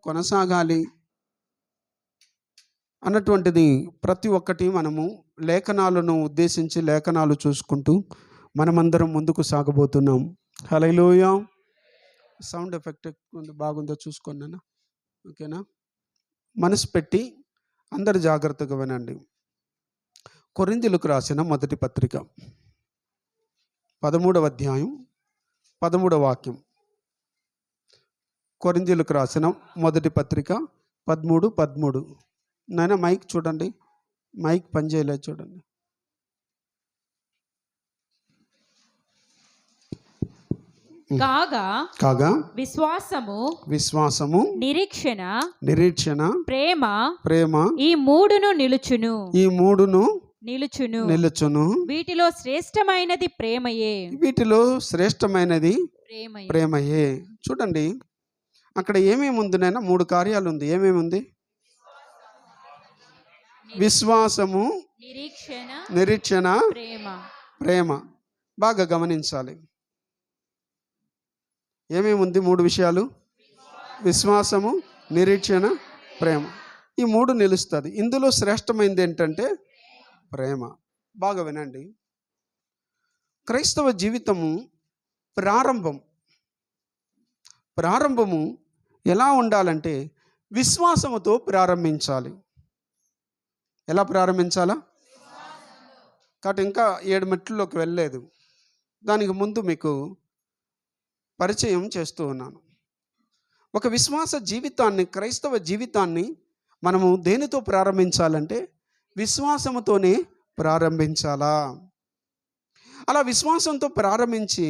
కొనసాగాలి అన్నటువంటిది ప్రతి ఒక్కటి మనము లేఖనాలను ఉద్దేశించి లేఖనాలు చూసుకుంటూ మనమందరం ముందుకు సాగబోతున్నాం. హల్లెలూయా. సౌండ్ ఎఫెక్ట్ బాగుందో చూసుకున్నానా? ఓకేనా? మనసు పెట్టి అందరు జాగ్రత్తగా వినండి. కొరింథీయులకు రాసిన మొదటి పత్రిక 13వ అధ్యాయం 13వ వాక్యం. కొరింథీయులకు రాసిన మొదటి పత్రిక 13:13. నాయనా మైక్ చూడండి, మైక్ పనిచేయలేదు చూడండి. కాగా విశ్వాసము నిరీక్షణ ప్రేమ ఈ మూడును నిలుచును. వీటిలో శ్రేష్టమైనది ప్రేమయే. చూడండి, అక్కడ ఏమేమి ఉంది నాయన? 3 కార్యాలు ఉంది. ఏమేమి ఉంది? విశ్వాసము, నిరీక్షణ, ప్రేమ. బాగా గమనించాలి. ఏమేమి ఉంది? 3 విషయాలు: విశ్వాసము, నిరీక్షణ, ప్రేమ. ఈ 3 నిలుస్తుంది. ఇందులో శ్రేష్టమైనది ఏంటంటే ప్రేమ. బాగా వినండి. క్రైస్తవ జీవితము ప్రారంభము ఎలా ఉండాలంటే విశ్వాసముతో ప్రారంభించాలి. ఎలా ప్రారంభించాలా? కాబట్టి ఇంకా 7 మెట్లలోకి వెళ్ళలేదు. దానికి ముందు మీకు పరిచయం చేస్తూ ఉన్నాను. ఒక విశ్వాస జీవితాన్ని, క్రైస్తవ జీవితాన్ని మనము దేనితో ప్రారంభించాలంటే విశ్వాసముతోనే ప్రారంభించాలా. అలా విశ్వాసంతో ప్రారంభించి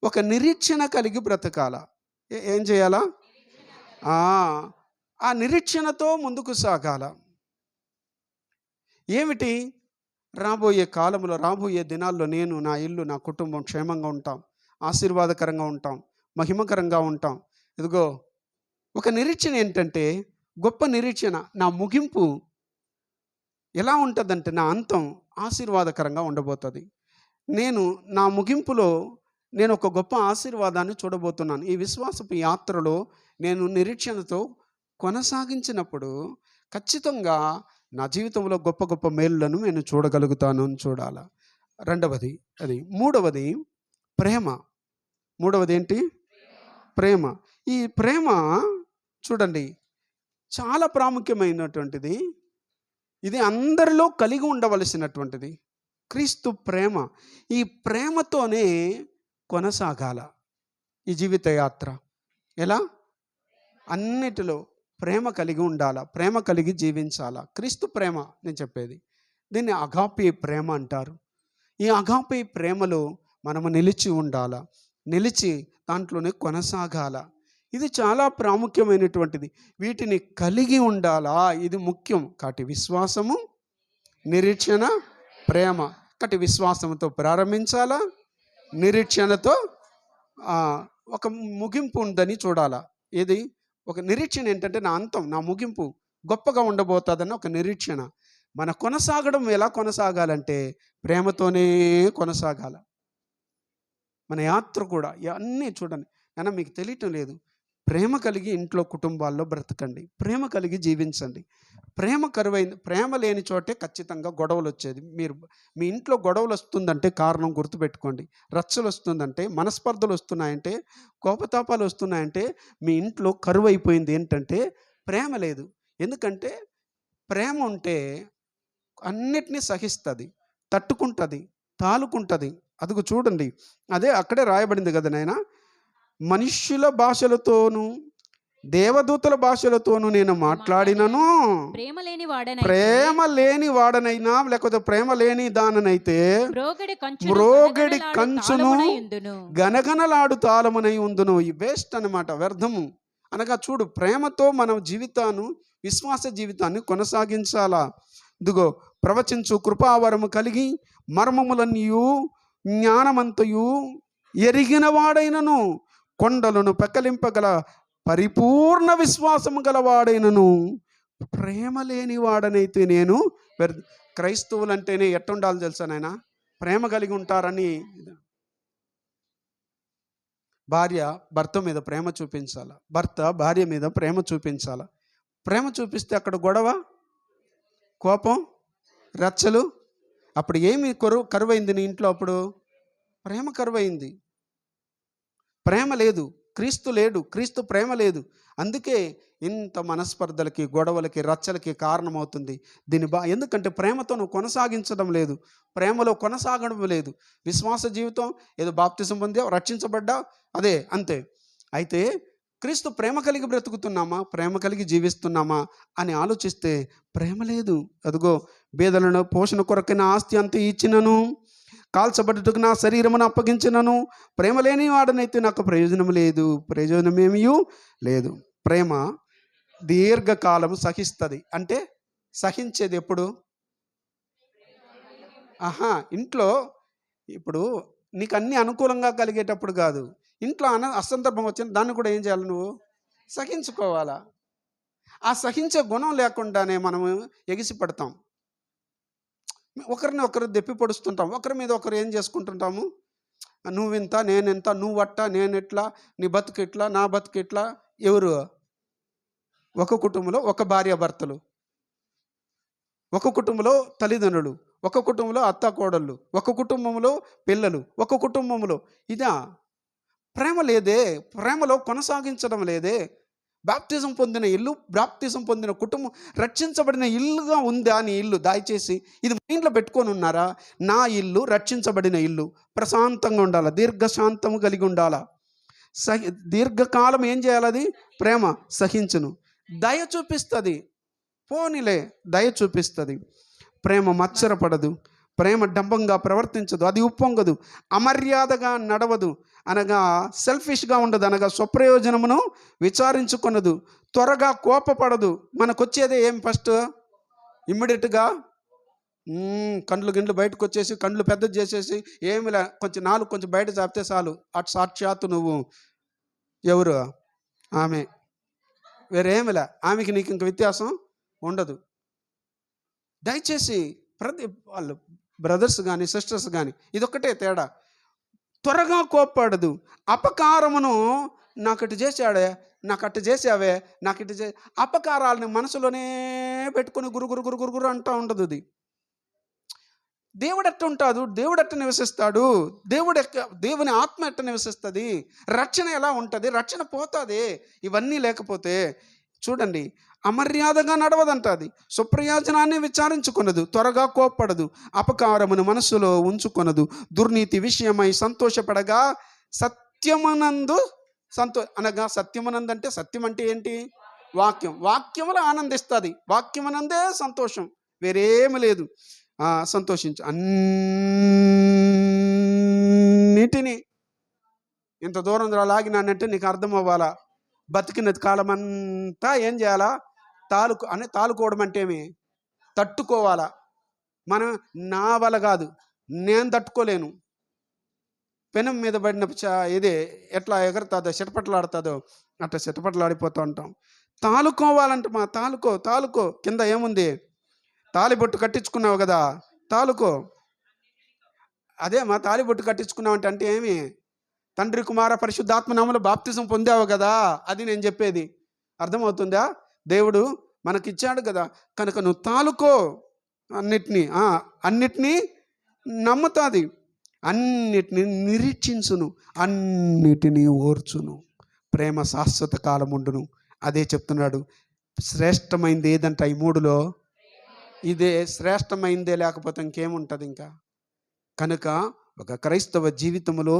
ఒక నిరీక్షణ కలిగి బ్రతకాల. ఏం చేయాలా? ఆ నిరీక్షణతో ముందుకు సాగాల. ఏమిటి? రాబోయే కాలంలో, రాబోయే దినాల్లో నేను, నా ఇల్లు, నా కుటుంబం క్షేమంగా ఉంటాం, ఆశీర్వాదకరంగా ఉంటాం, మహిమకరంగా ఉంటాం. ఇదిగో ఒక నిరీక్షణ ఏంటంటే, గొప్ప నిరీక్షణ. నా ముగింపు ఎలా ఉంటుందంటే, నా అంతం ఆశీర్వాదకరంగా ఉండబోతుంది. నా ముగింపులో నేను ఒక గొప్ప ఆశీర్వాదాన్ని చూడబోతున్నాను. ఈ విశ్వాసపు యాత్రలో నేను నిరీక్షణతో కొనసాగించినప్పుడు ఖచ్చితంగా నా జీవితంలో గొప్ప గొప్ప మేలులను నేను చూడగలుగుతాను అని చూడాల. రెండవది అది. మూడవది ప్రేమ. మూడవది ఏంటి? ప్రేమ. ఈ ప్రేమ చూడండి చాలా ప్రాముఖ్యమైనటువంటిది. ఇది అందరిలో కలిగి ఉండవలసినటువంటిది. క్రీస్తు ప్రేమ. ఈ ప్రేమతోనే కొనసాగాల ఈ జీవిత యాత్ర. ఎలా? అన్నిటిలో ప్రేమ కలిగి ఉండాలా, ప్రేమ కలిగి జీవించాలా. క్రీస్తు ప్రేమ నేను చెప్పేది. దీన్ని అగాపే ప్రేమ అంటారు. ఈ అగాపే ప్రేమలో మనము నిలిచి ఉండాలా, నిలిచి దాంట్లోనే కొనసాగాల. ఇది చాలా ప్రాముఖ్యమైనటువంటిది. వీటిని కలిగి ఉండాలా, ఇది ముఖ్యం. కాబట్టి విశ్వాసము, నిరీక్షణ, ప్రేమ. కాబట్టి విశ్వాసంతో ప్రారంభించాలా, నిరీక్షణతో ఒక ముగింపు ఉందని చూడాలా. ఏది? ఒక నిరీక్షణ ఏంటంటే నా అంతం, నా ముగింపు గొప్పగా ఉండబోతుందన్న ఒక నిరీక్షణ. మన కొనసాగడం ఎలా కొనసాగాలంటే ప్రేమతోనే కొనసాగాల. మన యాత్ర కూడా అన్నీ చూడండి. అయినా మీకు తెలియటం లేదు. ప్రేమ కలిగి ఇంట్లో కుటుంబాల్లో బ్రతకండి, ప్రేమ కలిగి జీవించండి. ప్రేమ లేని చోటే ఖచ్చితంగా గొడవలు వచ్చేది. మీ ఇంట్లో గొడవలు వస్తుందంటే కారణం గుర్తుపెట్టుకోండి. రచ్చలు వస్తుందంటే, మనస్పర్ధలు వస్తున్నాయంటే, కోపతాపాలు వస్తున్నాయంటే మీ ఇంట్లో కరువు అయిపోయింది. ఏంటంటే ప్రేమ లేదు. ఎందుకంటే ప్రేమ ఉంటే అన్నిటినీ సహిస్తుంది, తట్టుకుంటుంది, తాలుకుంటుంది. అదిగో చూడండి, అదే అక్కడే రాయబడింది కదా నాయన. మనుష్యుల భాషలతోనూ దేవదూతల భాషలతోనూ నేను మాట్లాడినను, ప్రేమ లేని వాడనైనా లేకపోతే ప్రేమ లేని దాననైతే మ్రోగడి కంచును గనగనలాడు తాళమునై ఉందును. ఈ వేస్ట్ అన్నమాట, వ్యర్థము. అనగా చూడు, ప్రేమతో మన జీవితాన్ని, విశ్వాస జీవితాన్ని కొనసాగించాలా. ఇదిగో ప్రవచించు కృపావరము కలిగి మర్మములన్నీయు జ్ఞానమంతయు ఎరిగిన వాడైనను, కొండలను పెకలింపగల పరిపూర్ణ విశ్వాసము గలవాడైనను ప్రేమ లేని వాడనైతే నేను. క్రైస్తవులంటేనే ఎట్టుండాలి తెలుసా నాయన? ప్రేమ కలిగి ఉంటారని. భార్య భర్త మీద ప్రేమ చూపించాల, భర్త భార్య మీద ప్రేమ చూపించాల. ప్రేమ చూపిస్తే అక్కడ గొడవ, కోపం, రచ్చలు. అప్పుడు ఏమి కరువైంది నీ ఇంట్లో? అప్పుడు ప్రేమ కరువైంది. ప్రేమ లేదు, క్రీస్తు లేడు, క్రీస్తు ప్రేమ లేదు. అందుకే ఇంత మనస్పర్ధలకి, గొడవలకి, రచ్చలకి కారణమవుతుంది. ఎందుకంటే ప్రేమతో నువ్వు కొనసాగించడం లేదు, ప్రేమలో కొనసాగడం లేదు. విశ్వాస జీవితం ఏదో బాప్తిజం పొందావు, రక్షించబడ్డావు, అదే అంతే. అయితే క్రీస్తు ప్రేమ కలిగి బ్రతుకుతున్నామా, ప్రేమ కలిగి జీవిస్తున్నామా అని ఆలోచిస్తే ప్రేమ లేదు. అదిగో, బేదలను పోషణ కొరకైన ఆస్తి అంతా ఇచ్చినను, కాల్చబడ్డకు నా శరీరమును అప్పగించినను, ప్రేమ లేని వాడనైతే నాకు ప్రయోజనం లేదు, ప్రయోజనమేమీ లేదు. ప్రేమ దీర్ఘకాలము సహిస్తుంది. అంటే సహించేది ఎప్పుడు? ఇంట్లో ఇప్పుడు నీకు అన్నీ అనుకూలంగా కలిగేటప్పుడు కాదు, ఇంట్లో అసందర్భం వచ్చిన దాన్ని కూడా ఏం చేయాలి? నువ్వు సహించుకోవాలా. ఆ సహించే గుణం లేకుండానే మనము ఎగిసి పడతాం, ఒకరిని ఒకరు దెప్పి పొడుస్తుంటాం, ఒకరి మీద ఒకరు ఏం చేసుకుంటుంటాము, నువ్వింత నేనెంత, నువ్వట్ట నేనెట్లా, నీ బతుకు ఎట్లా, నా బతుకు ఎట్లా. ఎవరు? ఒక కుటుంబంలో ఒక భార్య భర్తలు, ఒక కుటుంబంలో తల్లిదండ్రులు, ఒక కుటుంబంలో అత్త కోడళ్ళు, ఒక కుటుంబంలో పిల్లలు, ఒక కుటుంబంలో. ఇదా ప్రేమ లేదే, ప్రేమలో కొనసాగించడం లేదే. బాప్తిజం పొందిన ఇల్లు, బాప్తిజం పొందిన కుటుంబం, రక్షించబడిన ఇల్లుగా ఉందా నీ ఇల్లు? దయచేసి ఇది మైండ్లో పెట్టుకొని ఉన్నారా? నా ఇల్లు రక్షించబడిన ఇల్లు, ప్రశాంతంగా ఉండాలా, దీర్ఘశాంతము కలిగి ఉండాలా. దీర్ఘకాలం ఏం చేయాలి? అది ప్రేమ సహించును, దయ చూపిస్తుంది. పోనీలే, దయ చూపిస్తుంది. ప్రేమ మత్సరపడదు, ప్రేమ డంబంగా ప్రవర్తించదు, అది ఉప్పొంగదు, అమర్యాదగా నడవదు, అనగా సెల్ఫిష్గా ఉండదు, అనగా స్వప్రయోజనమును విచారించుకొనదు, త్వరగా కోపపడదు. మనకొచ్చేదే ఏం? ఫస్ట్ ఇమ్మీడియట్గా కండ్లు గిండ్లు బయటకు వచ్చేసి, కండ్లు పెద్ద చేసేసి, ఏమిలా కొంచెం నాలుగు కొంచెం బయట చాపితే చాలు, అటు సాక్షాత్తు నువ్వు ఎవరు? ఆమె. వేరేమిలా, ఆమెకి నీకు ఇంక వ్యత్యాసం ఉండదు. దయచేసి ప్రతి వాళ్ళు బ్రదర్స్ కానీ సిస్టర్స్ కానీ ఇదొక్కటే తేడా. త్వరగా కోప్పడదు, అపకారమును నాకటు చేశాడే, నాకు అట్టు చేసావే, నాకు ఇటు అపకారాలని మనసులోనే పెట్టుకొని గురుగురు అంటూ ఉండదు. అది దేవుడు ఎట్ట ఉంటాడు, దేవుడు ఎట్ట నివసిస్తాడు, దేవుని ఆత్మ ఎట్ట నివసిస్తుంది, రక్షణ ఎలా ఉంటుంది, రక్షణ పోతుంది. ఇవన్నీ లేకపోతే చూడండి, అమర్యాదగా నడవదంట, అది స్వప్రయోజనాన్ని విచారించుకొనదు, త్వరగా కోప్పడదు, అపకారమును మనస్సులో ఉంచుకొనదు, దుర్నీతి విషయమై సంతోషపడగా సత్యమునందు అనగా సత్యమునందు అంటే సత్యం అంటే ఏంటి? వాక్యం. వాక్యములో ఆనందిస్తుంది, వాక్యమునందే సంతోషం, వేరేమి లేదు. సంతోషించు. అన్నిటినీ ఇంత దూరం లాగినానంటే నీకు అర్థం అవ్వాలా. బతికిన కాలం అంతా ఏం చేయాలా? తాలుకోవడం అంటే ఏమి? తట్టుకోవాలా. మనం నా వల్ల కాదు, నేను తట్టుకోలేను. పెనం మీద పడిన ఇదే ఎట్లా ఎగరుతుందో, చిటపట్లాడుతుందో అట్లా చిటపట్లాడిపోతూ ఉంటాం. తాలుకోవాలంటే తాలుకో. కింద ఏముంది? తాలిబొట్టు కట్టించుకున్నావు కదా, తాలుకో. అదే తాలిబొట్టు కట్టించుకున్నావు అంటే ఏమి? తండ్రి కుమార పరిశుద్ధాత్మ నామములో బాప్తిజం పొందావు కదా, అది నేను చెప్పేది. అర్థమవుతుందా? దేవుడు మనకిచ్చాడు కదా, కనుక నువ్వు తాలుకో. అన్నిటినీ నమ్ముతుంది, అన్నిటినీ నిరీక్షించును, అన్నిటినీ ఓర్చును. ప్రేమ శాశ్వత కాలం ఉండును. అదే చెప్తున్నాడు. శ్రేష్టమైంది ఏదంట ఈ మూడులో? ఇదే శ్రేష్టమైందే, లేకపోతే ఇంకేముంటుంది ఇంకా? కనుక ఒక క్రైస్తవ జీవితంలో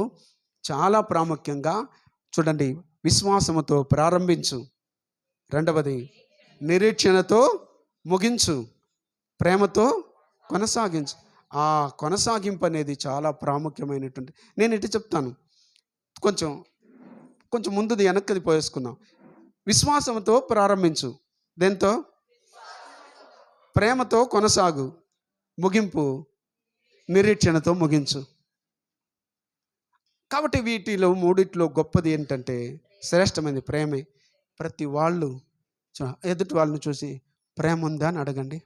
చాలా ప్రాముఖ్యంగా చూడండి, విశ్వాసముతో ప్రారంభించు, రెండవది నిరీక్షణతో ముగించు, ప్రేమతో కొనసాగించు. ఆ కొనసాగింపు అనేది చాలా ప్రాముఖ్యమైనటువంటి. నేను ఇటు చెప్తాను, కొంచెం ముందుది వెనక్కది పోయేసుకుందాం. విశ్వాసంతో ప్రారంభించు, దేంతో? ప్రేమతో కొనసాగు, ముగింపు నిరీక్షణతో ముగించు. కాబట్టి వీటిలో మూడిట్లో గొప్పది ఏంటంటే శ్రేష్టమైనది ప్రేమే. ప్రతి వాళ్ళు ఎదుటి వాళ్ళని చూసి ప్రేమ ఉందా అని అడగండి.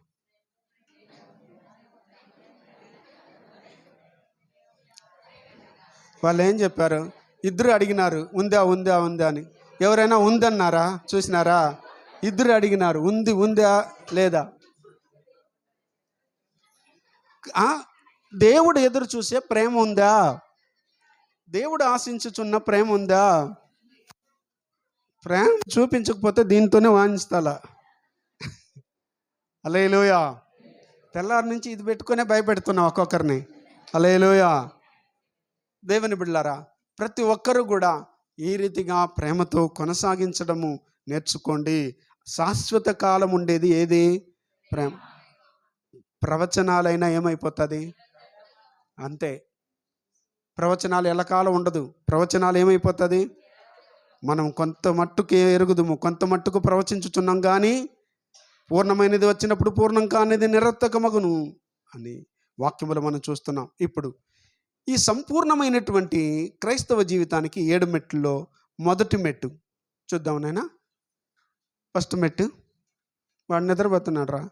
వాళ్ళు ఏం చెప్పారు? ఇద్దరు అడిగినారు ఉందా ఉందా ఉందా అని. ఎవరైనా ఉందన్నారా? చూసినారా? ఇద్దరు అడిగినారు ఉందా లేదా. దేవుడు ఎదురు చూసే ప్రేమ ఉందా? దేవుడు ఆశించుచున్న ప్రేమ ఉందా? ప్రేమ చూపించకపోతే దీంతోనే వాంచుతాలా. హల్లెలూయా. తెల్లారి నుంచి ఇది పెట్టుకునే భయపెడుతున్నా ఒక్కొక్కరిని. హల్లెలూయా. దేవుని బిడ్డలారా, ప్రతి ఒక్కరూ కూడా ఈ రీతిగా ప్రేమతో కొనసాగించడము నేర్చుకోండి. శాశ్వత కాలం ఉండేది ఏది? ప్రేమ. ప్రవచనాలైనా ఏమైపోతుంది అంతే. ప్రవచనాలు ఎల్లకాలం ఉండదు. ప్రవచనాలు ఏమైపోతుంది? మనం కొంత మట్టుకు ఎరుగుదుము, కొంత మట్టుకు ప్రవచించుచున్నాం, కానీ పూర్ణమైనది వచ్చినప్పుడు పూర్ణం కానిది నిరర్థకమగును అని వాక్యములు మనం చూస్తున్నాం. ఇప్పుడు ఈ సంపూర్ణమైనటువంటి క్రైస్తవ జీవితానికి 7 మెట్లలో మొదటి మెట్టు చూద్దాం నాయనా. ఫస్ట్ మెట్టు, వాడు నిద్రపోతున్నాడు రా.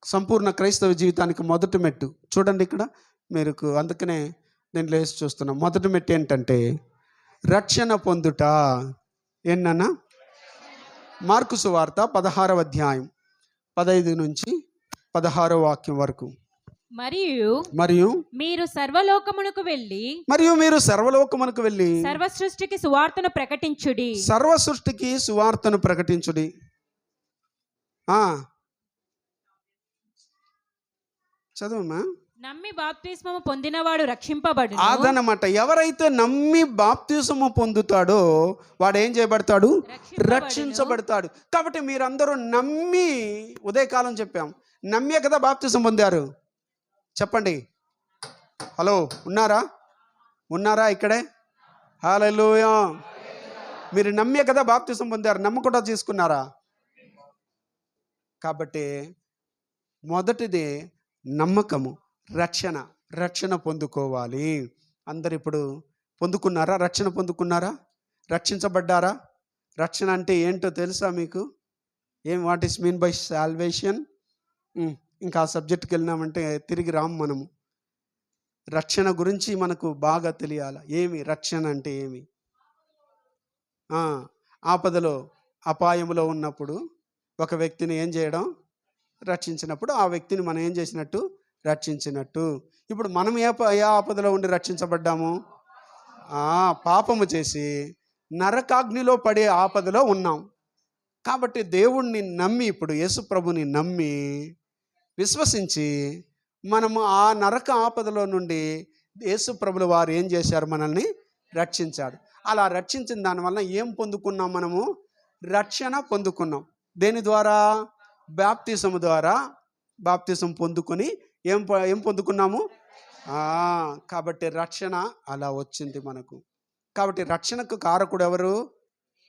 సంపూర్ణ క్రైస్తవ జీవితానికి మొదటి మెట్టు చూడండి ఇక్కడ మీరు, అందుకనే దీంట్లో వేసి చూస్తున్నాం. మొదటి మెట్టు ఏంటంటే రక్షణ పొందుట. ఏంటన్నా? మార్కు సువార్త 16వ అధ్యాయం 15 నుంచి 16వ వాక్యం వరకు. మరియు మీరు సర్వలోకమునకు వెళ్ళి సర్వ సృష్టికి సువార్తను ప్రకటించుడి. చదువమ్మా. నమ్మి బాప్తిస్మము పొందినవాడు రక్షింపబడును. అదనమాట. ఎవరైతే నమ్మి బాప్తిస్మము పొందుతాడో వాడు ఏం చేయబడతాడు? రక్షించబడతాడు. కాబట్టి మీరందరూ నమ్మి, ఉదయకాలం చెప్పాం, నమ్మే కదా బాప్తిస్మం పొందారు. చెప్పండి. హలో, ఉన్నారా ఇక్కడే? హల్లెలూయా. మీరు నమ్మే కదా బాప్తిస్మం పొందారు. నమ్మకుండా తీసుకున్నారా? కాబట్టి మొదటిది నమ్మకము, రక్షణ పొందుకోవాలి. అందరు ఇప్పుడు పొందుకున్నారా? రక్షణ పొందుకున్నారా? రక్షించబడ్డారా? రక్షణ అంటే ఏంటో తెలుసా మీకు? What is mean by salvation? ఇంకా ఆ సబ్జెక్ట్కి వెళ్ళినామంటే తిరిగి రాము మనము. రక్షణ గురించి మనకు బాగా తెలియాలి. ఏమి రక్షణ అంటే ఏమి? ఆపదలో, అపాయములో ఉన్నప్పుడు ఒక వ్యక్తిని ఏం చేయడం? రక్షించినప్పుడు ఆ వ్యక్తిని మనం ఏం చేసినట్టు? రక్షించినట్టు. ఇప్పుడు మనం ఏ ఆపదలో ఉండి రక్షించబడ్డాము? పాపము చేసి నరకాగ్నిలో పడే ఆపదలో ఉన్నాం. కాబట్టి దేవుణ్ణి నమ్మి, ఇప్పుడు యేసు ప్రభుని నమ్మి విశ్వసించి మనము ఆ నరక ఆపదలో నుండి యేసు ప్రభుల వారు ఏం చేశారు? మనల్ని రక్షించాడు. అలా రక్షించిన దానివల్ల ఏం పొందుకున్నాం? మనము రక్షణ పొందుకున్నాం. దేని ద్వారా? బాప్తిసం ద్వారా. బాప్తిసం పొందుకొని ఏం పొందుకున్నాము? కాబట్టి రక్షణ అలా వచ్చింది మనకు. కాబట్టి రక్షణకు కారకుడు ఎవరు?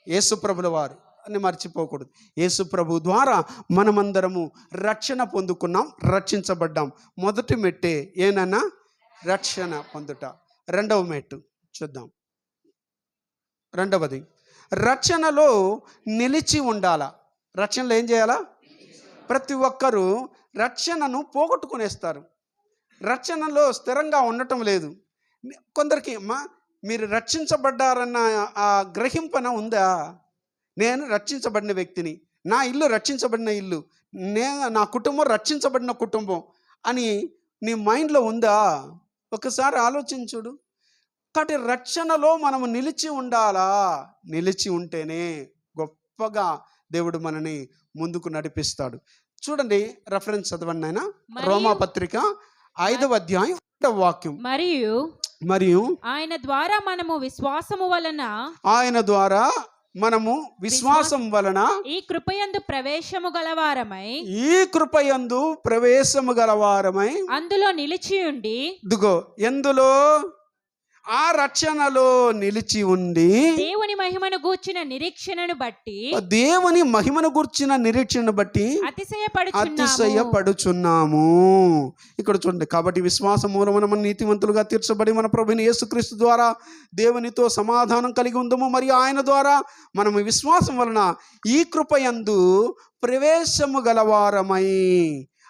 యేసు ప్రభుల వారు అని మర్చిపోకూడదు. యేసు ప్రభు ద్వారా మనమందరము రక్షణ పొందుకున్నాం, రక్షించబడ్డాం. మొదటి మెట్టే ఏనన్నా? రక్షణ పొందుట. రెండవ మెట్టు చూద్దాం. రెండవది రక్షణలో నిలిచి ఉండాలా. రక్షణలో ఏం చేయాలా? ప్రతి ఒక్కరూ రక్షణను పోగొట్టుకునేస్తారు. రక్షణలో స్థిరంగా ఉండటం లేదు. కొందరికి మీరు రక్షించబడ్డారన్న ఆ గ్రహింపన ఉందా? నేను రక్షించబడిన వ్యక్తిని, నా ఇల్లు రక్షించబడిన ఇల్లు, నా కుటుంబం రక్షించబడిన కుటుంబం అని నీ మైండ్లో ఉందా? ఒకసారి ఆలోచించుడు. కాబట్టి రక్షణలో మనము నిలిచి ఉండాలా. నిలిచి ఉంటేనే గొప్పగా దేవుడు మనని ముందుకు నడిపిస్తాడు. చూడండి, రెఫరెన్స్ చదవండి ఆయన. రోమాపత్రిక 5వ అధ్యాయం 1వ వాక్యం. మరియు ఆయన ద్వారా మనము విశ్వాసము వలన ఈ కృపయందు ప్రవేశము గలవారమై అందులో నిలిచి ఉండి, ఇదిగో ఎందులో? ఆ రక్షణలో నిలిచి ఉండి దేవుని మహిమను గూర్చిన నిరీక్షణను బట్టి అతిశయపడుచున్నాము. ఇక్కడ చూడండి. కాబట్టి విశ్వాసం మూలమున మన నీతిమంతులుగా తీర్చబడి మన ప్రభువైన యేసుక్రీస్తు ద్వారా దేవునితో సమాధానం కలిగి ఉందము. మరియు ఆయన ద్వారా మనము విశ్వాసం వలన ఈ కృపయందు ప్రవేశము గలవారమై,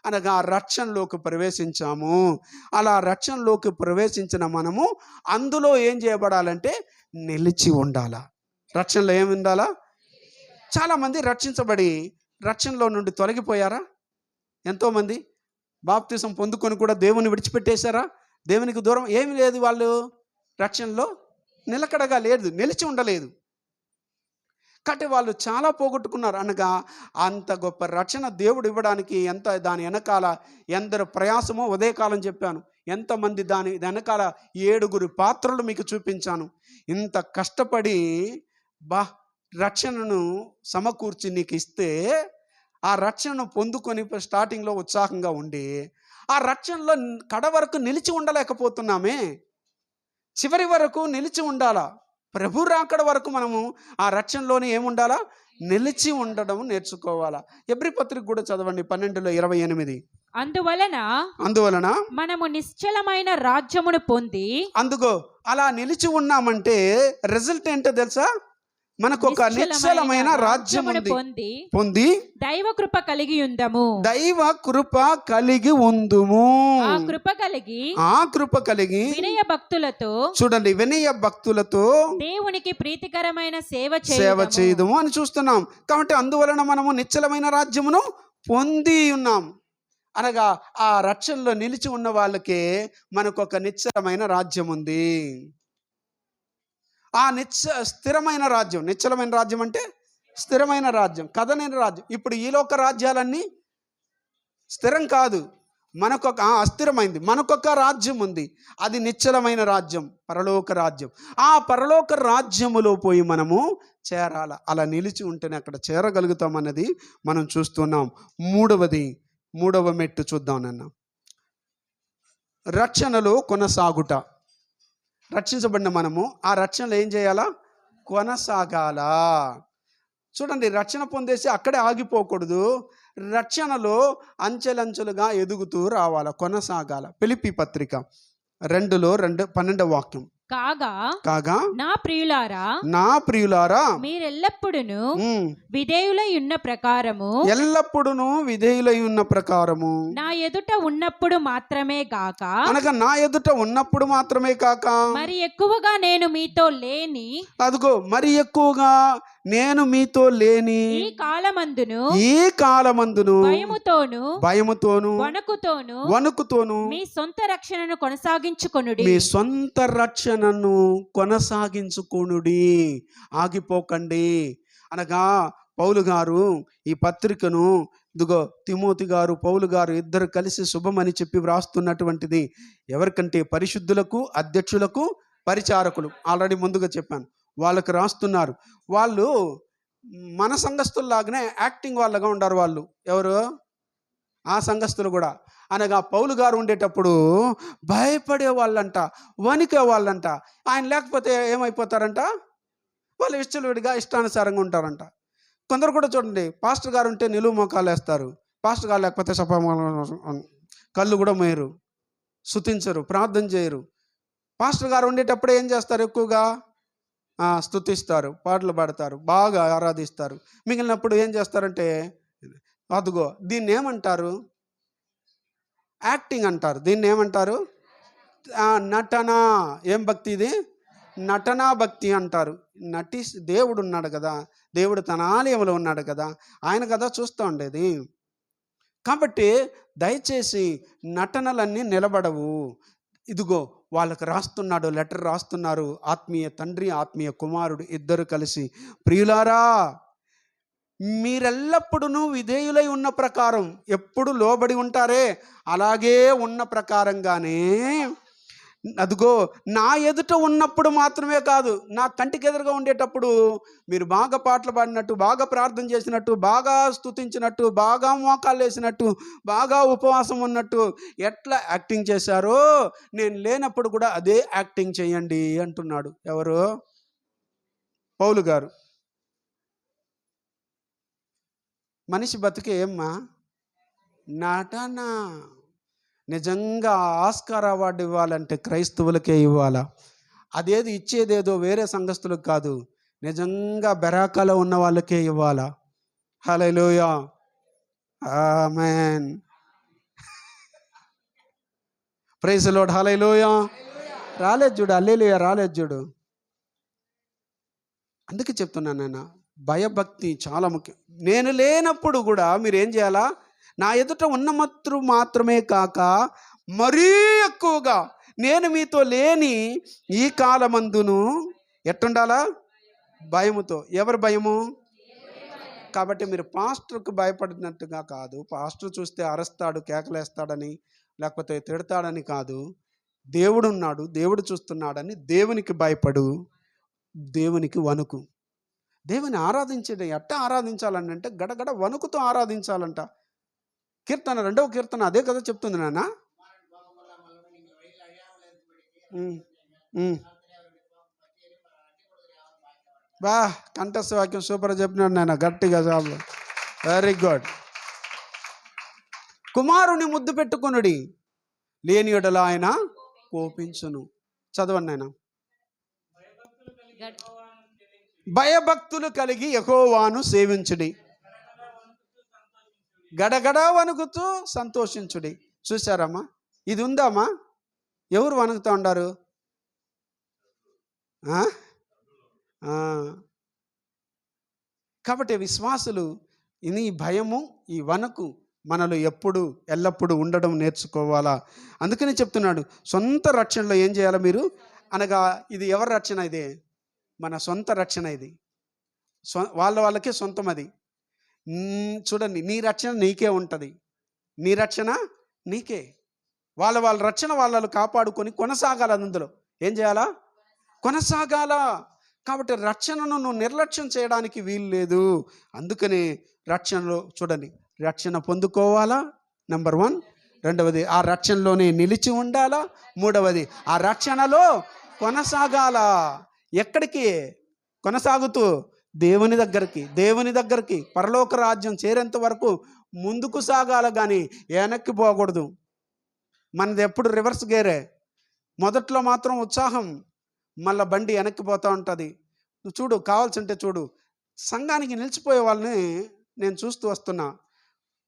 అనగా రక్షణలోకి ప్రవేశించాము. అలా రక్షణలోకి ప్రవేశించిన మనము అందులో ఏం చేయబడాలంటే నిలిచి ఉండాలా. రక్షణలో ఏమి ఉండాలా? చాలామంది రక్షించబడి రక్షణలో నుండి తొలగిపోయారా? ఎంతోమంది బాప్తిసం పొందుకొని కూడా దేవుని విడిచిపెట్టేశారా? దేవునికి దూరం ఏమి లేదు, వాళ్ళు రక్షణలో నిలకడగా లేదు, నిలిచి ఉండలేదు. కాబట్టి వాళ్ళు చాలా పోగొట్టుకున్నారు. అనగా అంత గొప్ప రక్షణ దేవుడు ఇవ్వడానికి దాని వెనకాల ఎందరు ప్రయాసమో ఉదయకాలం చెప్పాను. ఎంతమంది దాని వెనకాల 7 పాత్రలు మీకు చూపించాను. ఇంత కష్టపడి రక్షణను సమకూర్చి నీకు ఇస్తే ఆ రక్షణను పొందుకొని స్టార్టింగ్లో ఉత్సాహంగా ఉండి ఆ రక్షణలో కడ వరకు నిలిచి ఉండలేకపోతున్నామే. చివరి వరకు నిలిచి ఉండాలా. ప్రభు రాకడ వరకు మనము ఆ రక్షణలోనే ఏముండాలా? నిలిచి ఉండడం నేర్చుకోవాలా. ఎబ్రీ పత్రిక కూడా చదవండి 12:28. అందువలన మనము నిశ్చలమైన రాజ్యమును పొంది, అందుకో అలా నిలిచి ఉన్నామంటే రిజల్ట్ ఏంటో తెలుసా? మనకు ఒక నిశ్చలమైన రాజ్యం పొంది దైవ కృప కలిగి ఉందము. దైవ కృప కలిగి ఉందుము. ఆ కృప కలిగి వినయ భక్తులతో, చూడండి, వినయ భక్తులతో దేవునికి ప్రీతికరమైన సేవ చేయదుము అని చూస్తున్నాం. కాబట్టి అందువలన మనము నిశ్చలమైన రాజ్యమును పొంది ఉన్నాం. అనగా ఆ రక్షణలో నిలిచి ఉన్న వాళ్ళకే మనకు ఒక నిశ్చలమైన రాజ్యం ఉంది. ఆ స్థిరమైన రాజ్యం, నిశ్చలమైన రాజ్యం అంటే స్థిరమైన రాజ్యం, కదలేని రాజ్యం. ఇప్పుడు ఈ లోక రాజ్యాలన్నీ స్థిరం కాదు, మనకొక అస్థిరమైంది. మనకొక రాజ్యం ఉంది, అది నిశ్చలమైన రాజ్యం, పరలోక రాజ్యం. ఆ పరలోక రాజ్యములో పోయి మనము చేరాల. అలా నిలిచి ఉంటేనే అక్కడ చేరగలుగుతామన్నది మనం చూస్తున్నాం. మూడవ మెట్టు చూద్దాం నాన్న. రక్షణలో కొనసాగుట. రక్షించబడిన మనము ఆ రక్షణలో ఏం చేయాలా? కొనసాగాల. చూడండి, రక్షణ పొందేసి అక్కడే ఆగిపోకూడదు. రక్షణలో అంచెలంచెలుగా ఎదుగుతూ రావాలా, కొనసాగాల. ఫిలిప్పీ పత్రిక 2:12 కాగా నా ప్రియులారా మీరెల్లప్పుడూ విధేయులై ఉన్న ప్రకారము నా ఎదుట ఉన్నప్పుడు మాత్రమే కాక, అనగా నా ఎదుట ఉన్నప్పుడు మాత్రమే కాక మరి ఎక్కువగా నేను మీతో లేని, అదిగో మరి ఎక్కువగా నేను మీతో లేని ఈ కాలమందును భయముతోను వణుకుతోను మీ సొంత రక్షణను కొనసాగించుకొనుడి. మీ సొంత రక్షణను కొనసాగించుకొనుడి, ఆగిపోకండి. అనగా పౌలు గారు ఈ పత్రికను, ఇదిగో తిమోతి గారు, పౌలు గారు ఇద్దరు కలిసి శుభమని చెప్పి వ్రాస్తున్నటువంటిది ఎవరికంటే పరిశుద్ధులకు, అధ్యక్షులకు, పరిచారకులు. ఆల్రెడీ ముందుగా చెప్పాను, వాళ్ళకు రాస్తున్నారు. వాళ్ళు మన సంఘస్థుల్లాగానే యాక్టింగ్ వాళ్ళగా ఉండారు. వాళ్ళు ఎవరు? ఆ సంఘస్థులు కూడా. అనగా పౌలు గారు ఉండేటప్పుడు భయపడే వాళ్ళంట, వణికే వాళ్ళంట. ఆయన లేకపోతే ఏమైపోతారంట? వాళ్ళు విచ్చలవిడిగా ఇష్టానుసారంగా ఉంటారంట. కొందరు కూడా చూడండి, పాస్టర్ గారు ఉంటే నిలువు మోకాలు వేస్తారు, పాస్టర్ గారు లేకపోతే కళ్ళు కూడా మోయరు, స్తుతించరు, ప్రార్థన చేయరు. పాస్టర్ గారు ఉండేటప్పుడు ఏం చేస్తారు? ఎక్కువగా స్తుతిస్తారు, పాటలు పాడతారు, బాగా ఆరాధిస్తారు. మిగిలినప్పుడు ఏం చేస్తారంటే, అదిగో దీన్ని ఏమంటారు? యాక్టింగ్ అంటారు. దీన్ని ఏమంటారు? నటన. ఏం భక్తి ఇది? నటనా భక్తి అంటారు. దేవుడు ఉన్నాడు కదా, దేవుడు తన ఆలయంలో ఉన్నాడు కదా, ఆయన కదా చూస్తూ ఉండేది. కాబట్టి దయచేసి నటనలన్నీ నిలబడవు. ఇదిగో వాళ్ళకి రాస్తున్నాడు, లెటర్ రాస్తున్నారు. ఆత్మీయ తండ్రి, ఆత్మీయ కుమారుడు ఇద్దరు కలిసి, ప్రియులారా మీరెల్లప్పుడూ విధేయులై ఉన్న ప్రకారం, ఎప్పుడు లోబడి ఉంటారే అలాగే ఉన్న ప్రకారంగానే, అదిగో నా ఎదుట ఉన్నప్పుడు మాత్రమే కాదు, నా కంటికి ఎదురుగా ఉండేటప్పుడు మీరు బాగా పాటలు పాడినట్టు, బాగా ప్రార్థన చేసినట్టు, బాగా స్తుతించినట్టు, బాగా మోకాళ్ళు వేసినట్టు, బాగా ఉపవాసం ఉన్నట్టు ఎట్లా యాక్టింగ్ చేశారో నేను లేనప్పుడు కూడా అదే యాక్టింగ్ చేయండి అంటున్నాడు. ఎవరు? పౌలు గారు. మనిషి బతికే ఏమ్మా? నటన. నిజంగా ఆస్కార్ అవార్డు ఇవ్వాలంటే క్రైస్తవులకే ఇవ్వాలా. అదేది ఇచ్చేదేదో వేరే సంఘస్థులకు కాదు, నిజంగా బెరాకాలో ఉన్న వాళ్ళకే ఇవ్వాలా. హల్లెలూయా, ఆమేన్. ప్రైజ్ లార్డ్, హల్లెలూయా. రాలేదు చూడు, హల్లెలూయా రాలేదు చూడు. అందుకే చెప్తున్నాను నాన్న, భయభక్తి చాలా ముఖ్యం. నేను లేనప్పుడు కూడా మీరు ఏం చేయాలా? నా ఎదుట ఉన్నమత్రు మాత్రమే కాక మరీ ఎక్కువగా నేను మీతో లేని ఈ కాలమందును ఎట్టుండాలా? భయముతో. ఎవరి భయము? కాబట్టి మీరు పాస్టర్కు భయపడినట్టుగా కాదు, పాస్టర్ చూస్తే అరుస్తాడు, కేకలేస్తాడని, లేకపోతే తిడతాడని కాదు. దేవుడు ఉన్నాడు, దేవుడు చూస్తున్నాడని దేవునికి భయపడు, దేవునికి వణుకు. దేవుని ఆరాధించేది ఎట్టా ఆరాధించాలని అంటే గడగడ వణుకుతో ఆరాధించాలంట. కీర్తన 2వ కీర్తన అదే కదా చెప్తుంది నాన్న. బా కంఠస్థ వాక్యం సూపర్ చెప్పినాడు నాన్న, గట్టిగా చాలు. Very good. కుమారుని ముద్దు పెట్టుకొనుడి, లేని యెడల ఆయన కోపించును. చదవండి నాయన. భయభక్తులు కలిగి యెహోవాను సేవించుడి, గడగడ వణుకుతూ సంతోషించుడి. చూసారమ్మా, ఇది ఉందామా? ఎవరు వణుకుతూ ఉండారు? కాబట్టి విశ్వాసులు ఈ భయము, ఈ వణుకు మనలో ఎల్లప్పుడూ ఉండడం నేర్చుకోవాలా. అందుకనే చెప్తున్నాడు, సొంత రక్షణలో ఏం చేయాలి మీరు అనగా, ఇది ఎవరి రక్షణ? ఇదే మన సొంత రక్షణ. ఇది వాళ్ళకే సొంతం. అది చూడండి, నీ రక్షణ నీకే ఉంటుంది, నీ రక్షణ నీకే. వాళ్ళ రక్షణ వాళ్ళు కాపాడుకొని కొనసాగాల. అందులో ఏం చేయాలా? కొనసాగాల. కాబట్టి రక్షణను నువ్వు నిర్లక్ష్యం చేయడానికి వీలు లేదు. అందుకని రక్షణలో చూడండి, రక్షణ పొందుకోవాలా నెంబర్ 1. రెండవది, ఆ రక్షణలోనే నిలిచి ఉండాలా. మూడవది, ఆ రక్షణలో కొనసాగాల. ఎక్కడికి కొనసాగుతూ? దేవుని దగ్గరికి పరలోక రాజ్యం చేరేంత వరకు ముందుకు సాగాల, కానీ వెనక్కి పోకూడదు. మనది ఎప్పుడు రివర్స్ గేరే. మొదట్లో మాత్రం ఉత్సాహం, మళ్ళీ బండి వెనక్కి పోతూ ఉంటుంది. చూడు, కావాల్సింటే చూడు, సంఘానికి నిలిచిపోయే వాళ్ళని నేను చూస్తూ వస్తున్నా.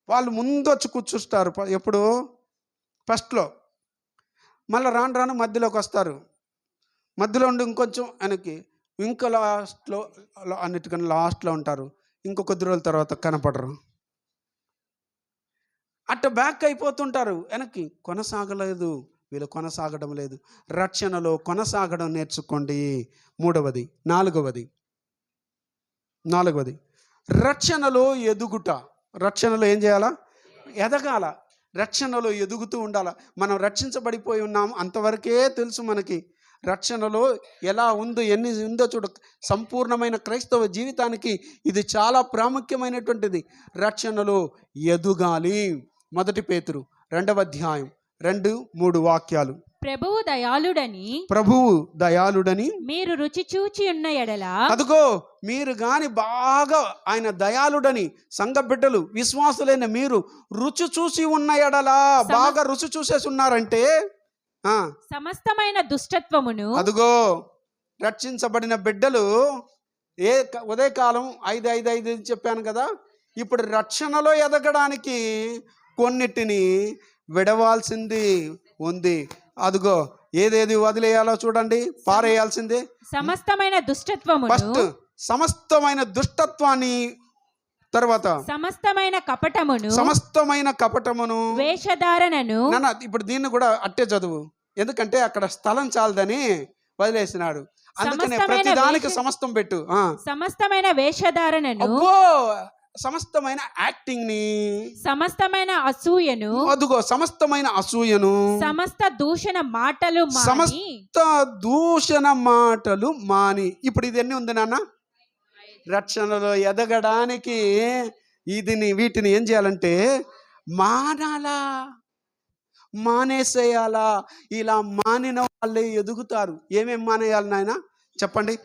వాళ్ళు ముందు వచ్చి కూర్చుంటారు ఎప్పుడు ఫస్ట్లో, మళ్ళీ రాను మధ్యలోకి వస్తారు, మధ్యలో ఉండి ఇంకొంచెం వెనక్కి, ఇంకా లాస్ట్లో, అన్నిటికన్నా లాస్ట్లో ఉంటారు. ఇంకో కొద్ది రోజుల తర్వాత కనపడరు, అట్ట బ్యాక్ అయిపోతుంటారు వెనక్కి. కొనసాగలేదు, వీళ్ళు కొనసాగడం లేదు. రక్షణలో కొనసాగడం నేర్చుకోండి. మూడవది. నాలుగవది రక్షణలో ఎదుగుట. రక్షణలో ఏం చేయాలా? ఎదగాల. రక్షణలో ఎదుగుతూ ఉండాల. మనం రక్షించబడిపోయి ఉన్నాం అంతవరకే తెలుసు మనకి. రక్షణలో ఎలా ఉందో, ఎన్ని ఉందో చూడ. సంపూర్ణమైన క్రైస్తవ జీవితానికి ఇది చాలా ప్రాముఖ్యమైనటువంటిది. రక్షణలో ఎదుగాలి. 1 పేతురు 2వ అధ్యాయం 2-3 వాక్యాలు. ప్రభువు దయాళుడని మీరు రుచి చూచి ఉన్న ఎడల, అదుగో మీరు గాని బాగా ఆయన దయాళుడని, సంఘ బిడ్డలు విశ్వాసులైన మీరు రుచి చూసి ఉన్న ఎడలా, బాగా రుచి చూసేసి ఉన్నారంటే సమస్తమైన దుష్టత్వమును, అదుగో రక్షించబడిన బిడ్డలు ఉదయకాలం 5 చెప్పాను కదా. ఇప్పుడు రక్షణలో ఎదగడానికి కొన్నిటిని విడవాల్సింది ఉంది. అదుగో ఏదేది వదిలేయాలో చూడండి, పారేయాల్సిందే. సమస్తమైన దుష్టత్వమును, ఫస్ట్ సమస్తమైన దుష్టత్వాన్ని, తర్వాత సమస్తమైన కపటమును, వేషధారణను. నాన్న ఇప్పుడు దీన్ని కూడా అట్టే చదువు, ఎందుకంటే అక్కడ స్థలం చాలదని వదిలేసినాడు. అందుకనే ప్రతిదానికి సమస్తం పెట్టు. సమస్తమైన వేషధారణను, సమస్తమైన యాక్టింగ్ ని, సమస్తమైన అసూయను, అదుగో సమస్తమైన అసూయను, సమస్త దూషణ మాటలు మాని. ఇప్పుడు ఇది ఎన్ని ఉంది నాన్న? రక్షణలో ఎదగడానికి వీటిని ఏం చేయాలంటే మానేసేయాలా. ఇలా మానిన వాళ్ళే ఎదుగుతారు. ఏమేం మానేయాలి నాయన చెప్పండి?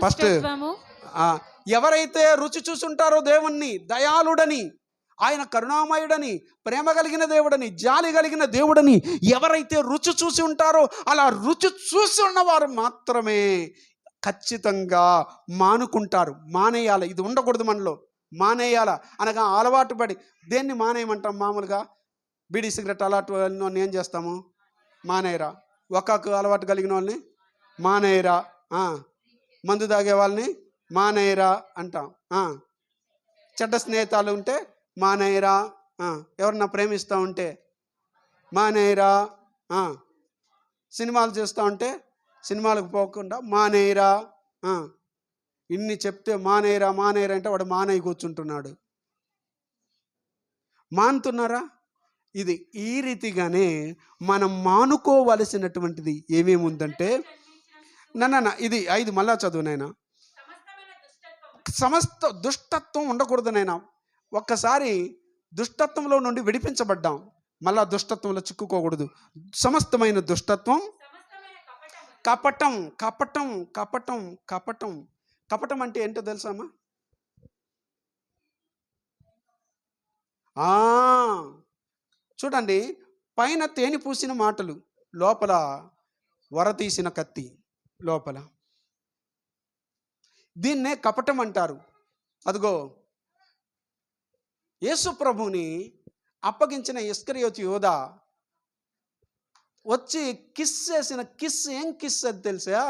ఫస్ట్, ఎవరైతే రుచి చూసుంటారో దేవుణ్ణి, దయాళుడని, ఆయన కరుణామయుడని, ప్రేమ కలిగిన దేవుడని, జాలి కలిగిన దేవుడని ఎవరైతే రుచి చూసి ఉంటారో, అలా రుచి చూసి ఉన్నవారు మాత్రమే ఖచ్చితంగా మానుకుంటారు. మానేయాలి. ఇది ఉండకూడదు మనలో. మానేయాల అనగా అలవాటు పడి. దేన్ని మానేయమంటాం? మామూలుగా బీడీ సిగరెట్ అలవాటు ఏం చేస్తాము? మానేయరా. ఒక్కొక్క అలవాటు కలిగిన వాళ్ళని మానేయరా. మందు తాగే వాళ్ళని మానేయరా అంటాం. చెడ్డ స్నేహితాలు ఉంటే మానేయరా. ఎవరన్నా ప్రేమిస్తూ ఉంటే మానేయరా. సినిమాలు చూస్తూ ఉంటే సినిమాలకు పోకుండా మానేయరా. ఇన్ని చెప్తే మానేయరా మానేయరా అంటే వాడు మానేయి కూర్చుంటున్నాడు. మానుతున్నారా? ఇది ఈ రీతిగానే మనం మానుకోవలసినటువంటిది ఏమేమి ఉందంటే, ఇది 5 మళ్ళా చదువు నాయన. సమస్త దుష్టత్వం ఉండకూడదు నాయన. ఒక్కసారి దుష్టత్వంలో నుండి విడిపించబడ్డాం, మళ్ళా దుష్టత్వంలో చిక్కుకోకూడదు. సమస్తమైన దుష్టత్వం, కపటం. కపటం కపటం కపటం కపటం అంటే ఏంటో తెలుసామా? చూడండి, పైన తేనె పూసిన మాటలు, లోపల వర తీసిన కత్తి లోపల. దీన్నే కపటం అంటారు. అదిగో యేసు ప్రభువుని అప్పగించిన ఇస్కరియోతు యోధా వచ్చి కిస్ చేసిన కిస్. ఏం కిస్ అది తెలుసా?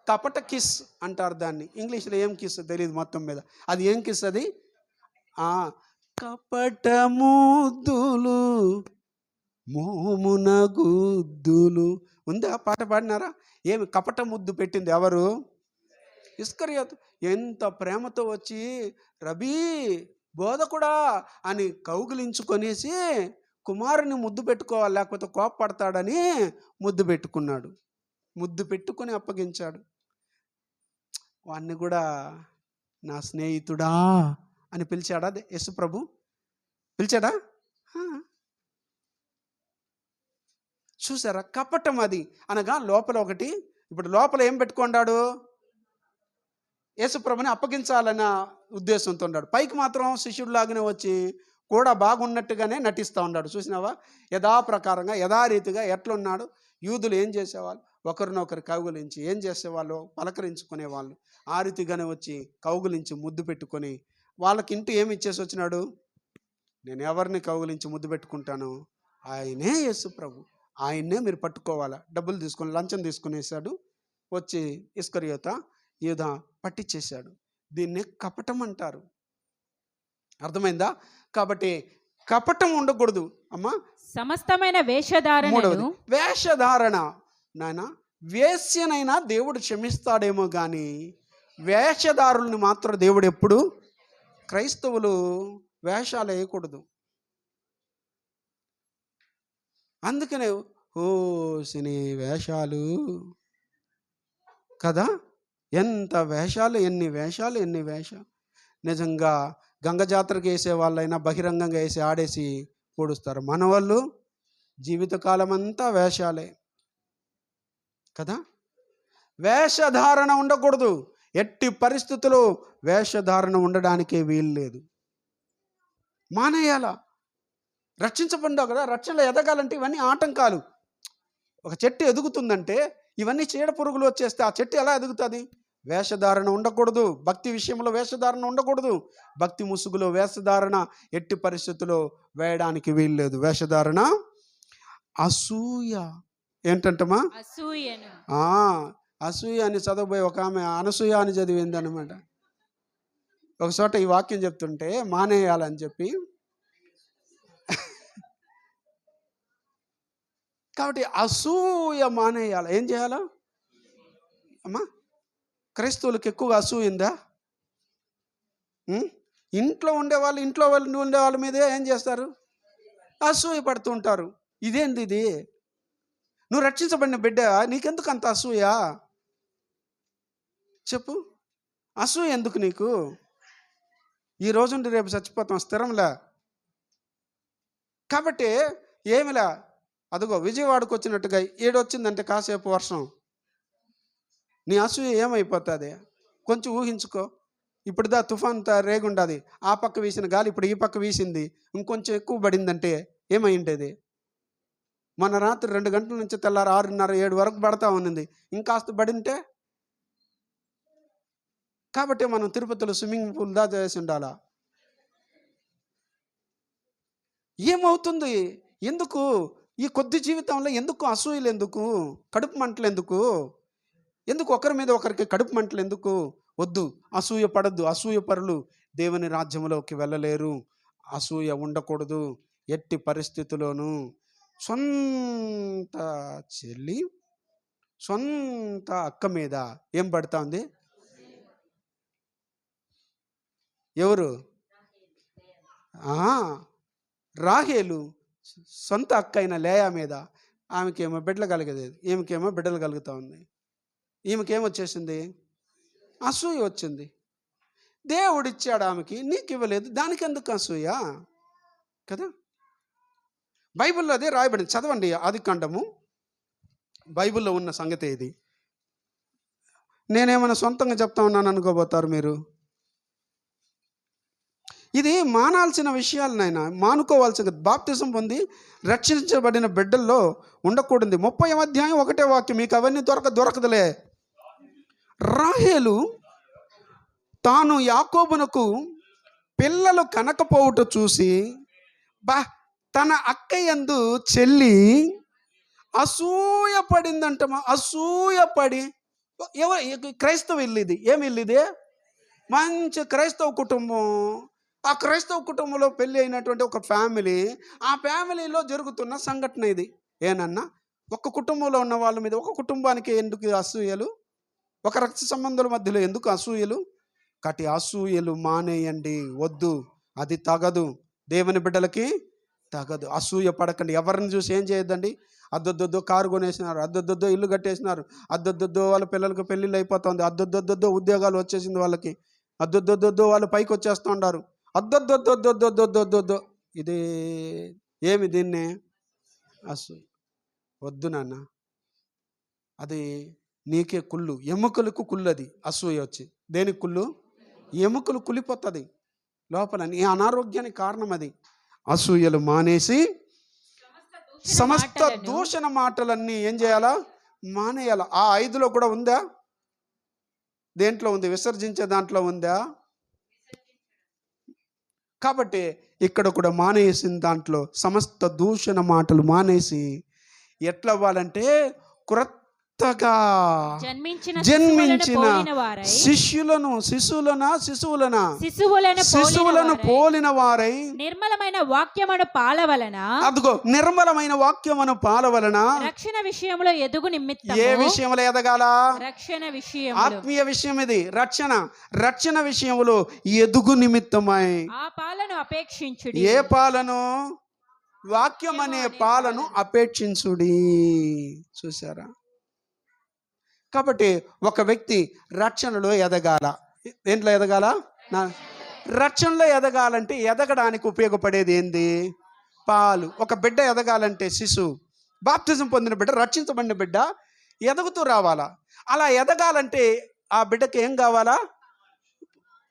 కపట కిస్ అంటారు దాన్ని. ఇంగ్లీష్లో ఏం కిస్ తెలియదు మొత్తం మీద. అది ఏం కిస్ అది? కపట ముద్దులు మోమున గుద్దులు ఉందా? పాట పాడినారా? ఏమి కపట ముద్దు పెట్టింది ఎవరు? ఇస్కరియోతు. ఎంత ప్రేమతో వచ్చి రబీ బోధకుడా అని కౌగిలించుకొనేసి కుమారుని ముద్దు పెట్టుకోవాలి, లేకపోతే కోపపడతాడని ముద్దు పెట్టుకున్నాడు. ముద్దు పెట్టుకొని అప్పగించాడు. వాణ్ణి కూడా నా స్నేహితుడా అని పిలిచాడా యేసు ప్రభు? పిలిచాడా? చూసారా? కపటం అది అనగా లోపల ఒకటి. ఇప్పుడు లోపల ఏం పెట్టుకున్నాడు? యేసు ప్రభుని అప్పగించాలన్న ఉద్దేశంతో ఉన్నాడు. పైకి మాత్రం శిష్యుడిలాగానే వచ్చి కూడా బాగున్నట్టుగానే నటిస్తూ ఉన్నాడు. చూసినావా? యథాప్రకారంగా యథారీతిగా ఎట్లున్నాడు. యూదులు ఏం చేసేవాళ్ళు? ఒకరినొకరు కౌగులించి ఏం చేసేవాళ్ళు? పలకరించుకునేవాళ్ళు. ఆ రీతిగానే వచ్చి కౌగులించి ముద్దు పెట్టుకొని వాళ్ళకి ఇంటూ ఏమి ఇచ్చేసి వచ్చినాడు? నేను ఎవరిని కౌగులించి ముద్దు పెట్టుకుంటాను? ఆయనే యేసు ప్రభు, ఆయన్నే మీరు పట్టుకోవాలా. డబ్బులు తీసుకొని లంచం తీసుకునేసాడు. వచ్చి ఇస్కరియోత యూదా పట్టించేశాడు. దీన్నే కపటం అంటారు. అర్థమైందా? కాబట్టి కపటం ఉండకూడదు అమ్మా. సమస్తమైన వేషధారణ. మూడవది వేషధారణ. నాయన, వేశ్యనైనా దేవుడు క్షమిస్తాడేమో కానీ వేషధారుల్ని మాత్రం దేవుడు ఎప్పుడు, క్రైస్తవులు వేషాలు వేయకూడదు. అందుకనే సినీ వేషాలు కదా, ఎంత వేషాలు, ఎన్ని వేషాలు, ఎన్ని వేషాలు. నిజంగా గంగ జాతరకి వేసే వాళ్ళైనా బహిరంగంగా వేసి ఆడేసి పూడుస్తారు. మన వాళ్ళు జీవితకాలం అంతా వేషాలే కదా. వేషధారణ ఉండకూడదు. ఎట్టి పరిస్థితుల్లో వేషధారణ ఉండడానికే వీలు లేదు. మానేయాల. రక్షించబడ్డావు కదా, రక్షణలో ఎదగాలంటే ఇవన్నీ ఆటంకాలు. ఒక చెట్టు ఎదుగుతుందంటే ఇవన్నీ చీడ పురుగులు వచ్చేస్తే ఆ చెట్టు ఎలా ఎదుగుతుంది? వేషధారణ ఉండకూడదు. భక్తి విషయంలో వేషధారణ ఉండకూడదు. భక్తి ముసుగులో వేషధారణ ఎట్టి పరిస్థితుల్లో వేయడానికి వీలు లేదు. వేషధారణ. అసూయ ఏంటంటమా? అసూయ అని చదవబోయే ఒక ఆమె అనసూయ అని చదివింది అనమాట. ఒక చోట ఈ వాక్యం చెప్తుంటే మానేయాలని చెప్పి. కాబట్టి అసూయ మానేయాలి. ఏం చేయాలా అమ్మా? క్రైస్తవులకు ఎక్కువగా అసూయ ఉందా? ఇంట్లో ఉండేవాళ్ళు ఉండే వాళ్ళ మీదే ఏం చేస్తారు? అసూయ పడుతూ ఉంటారు. ఇదేంది ఇది? నువ్వు రక్షించబడిన బిడ్డ, నీకెందుకు అంత అసూయ? చెప్పు. అసూయ ఎందుకు నీకు? ఈ రోజుండి రేపు చచ్చిపోతాం, స్థిరంలే. కాబట్టి ఏమిలా, అదిగో విజయవాడకు వచ్చినట్టుగా ఏడొచ్చిందంటే కాసేపు వర్షం, నీ అసూయ ఏమైపోతుంది? కొంచెం ఊహించుకో. ఇప్పుడుదా తుఫాన్ రేగుండది, ఆ పక్క వీసిన గాలి ఇప్పుడు ఈ పక్క వీసింది, ఇంకొంచెం ఎక్కువ పడిందంటే ఏమైండేది? మన రాత్రి 2 గంటల నుంచి తెల్లారు 6:30, 7 వరకు పడతా ఉన్నింది. ఇంకాస్త పడింటే. కాబట్టి మనం తిరుపతిలో స్విమ్మింగ్ పూల్ దా చేసి ఉండాలా? ఏమవుతుంది? ఎందుకు? ఈ కొద్ది జీవితంలో ఎందుకు అసూయలు, ఎందుకు కడుపు మంటలు, ఎందుకు ఒకరి మీద ఒకరికి కడుపు మంటలు ఎందుకు? వద్దు, అసూయ పడద్దు. అసూయ పరులు దేవుని రాజ్యంలోకి వెళ్ళలేరు. అసూయ ఉండకూడదు ఎట్టి పరిస్థితుల్లోనూ. సొంత చెల్లి సొంత అక్క మీద ఏం పడతా ఉంది? ఎవరు? రాహేలు సొంత అక్క అయిన లేయా మీద. ఆమెకేమో బిడ్డలు కలిగేది, ఈమెకేమో బిడ్డలు కలుగుతూ ఉంది. ఈమెకేమొచ్చేసింది? అసూయ వచ్చింది. దేవుడిచ్చాడు ఆమెకి, నీకు ఇవ్వలేదు, దానికి ఎందుకు అసూయ కదా? బైబిల్లో అదే రాయబడింది. చదవండి ఆదికాండము. బైబిల్లో ఉన్న సంగతి ఇది. నేనేమైనా సొంతంగా చెప్తా ఉన్నాను అనుకోబోతారు మీరు. ఇది మానాల్సిన విషయాలు నాయన, మానుకోవాల్సిన. బాప్తిజం పొంది రక్షించబడిన బిడ్డల్లో ఉండకూడదు. 30వ అధ్యాయం 1వ వాక్యం. మీకు అవన్నీ దొరకదులే. రాహేలు తాను యాకోబునకు పిల్లలు కనకపోవుట చూసి తన అక్క యందు చెల్లి అసూయపడిందంటమా. అసూయపడి, క్రైస్తవ ఇల్లు ఇది. ఏమి ఇల్లు ఇది? మంచి క్రైస్తవ కుటుంబం. ఆ క్రైస్తవ కుటుంబంలో పెళ్ళి అయినటువంటి ఒక ఫ్యామిలీ. ఆ ఫ్యామిలీలో జరుగుతున్న సంఘటన ఇది. ఏనన్నా, ఒక కుటుంబంలో ఉన్న వాళ్ళ మీద, ఒక కుటుంబానికి ఎందుకు అసూయలు? ఒక రక్త సంబంధాల మధ్యలో ఎందుకు అసూయలు? కాబట్టి అసూయలు మానేయండి. వద్దు, అది తగదు. దేవుని బిడ్డలకి తగదు. అసూయ పడకండి. ఎవరిని చూసి ఏం చేయొద్దండి. అద్దొద్దొద్దో కారు కొనేసినారు, అద్దొద్దొద్దో ఇల్లు కట్టేసినారు, అద్దొద్దొద్దో వాళ్ళ పిల్లలకి పెళ్ళిళ్ళు అయిపోతుంది, అద్దొద్దొద్దో ఉద్యోగాలు వచ్చేసింది వాళ్ళకి, అద్దొద్దొద్దో వాళ్ళు పైకి వచ్చేస్తూ ఉన్నారు, అద్దొద్దొద్దొద్దొద్దొద్దొద్దొద్దొద్దో. ఇది ఏమి? దీన్నే అసూయ. వద్దు నాన్న, అది నీకే కుళ్ళు. ఎముకలకు కుళ్ళు. అది అసూయ వచ్చి దేనికి కుళ్ళు? ఎముకలు కులిపోతుంది లోపల. నీ అనారోగ్యానికి కారణం అది. అసూయలు మానేసి సమస్త దూషణ మాటలన్నీ ఏం చేయాలా? మానేయాలా. ఆ 5లో కూడా ఉందా? దేంట్లో ఉంది? విసర్జించే దాంట్లో ఉందా? కాబట్టి ఇక్కడ కూడా మానేసిన దాంట్లో సమస్త దూషణ మాటలు మానేసి ఎట్లా అవ్వాలంటే కొత్తగా జన్మించిన శిశువులను పోలిన వారై నిర్మలమైన వాక్యమును పాల వలన, అదిగో నిర్మలమైన వాక్యమును పాల వలన రక్షణ విషయంలో ఎదుగు నిమిత్తము. ఏ విషయంలో ఎదగాల? రక్షణ విషయం, ఆత్మీయ విషయం ఇది. రక్షణ విషయంలో ఎదుగు నిమిత్తమై ఆ పాలను అపేక్షించుడి. ఏ పాలను? వాక్యం అనే పాలను అపేక్షించుడి. చూసారా? కాబట్టి ఒక వ్యక్తి రక్షణలో ఎదగాల. దేంట్లో ఎదగాల? రక్షణలో ఎదగాలంటే ఎదగడానికి ఉపయోగపడేది ఏంది? పాలు. ఒక బిడ్డ ఎదగాలంటే శిశువు, బాప్తిజం పొందిన బిడ్డ, రక్షించబడిన బిడ్డ ఎదుగుతూ రావాలా. అలా ఎదగాలంటే ఆ బిడ్డకి ఏం కావాలా?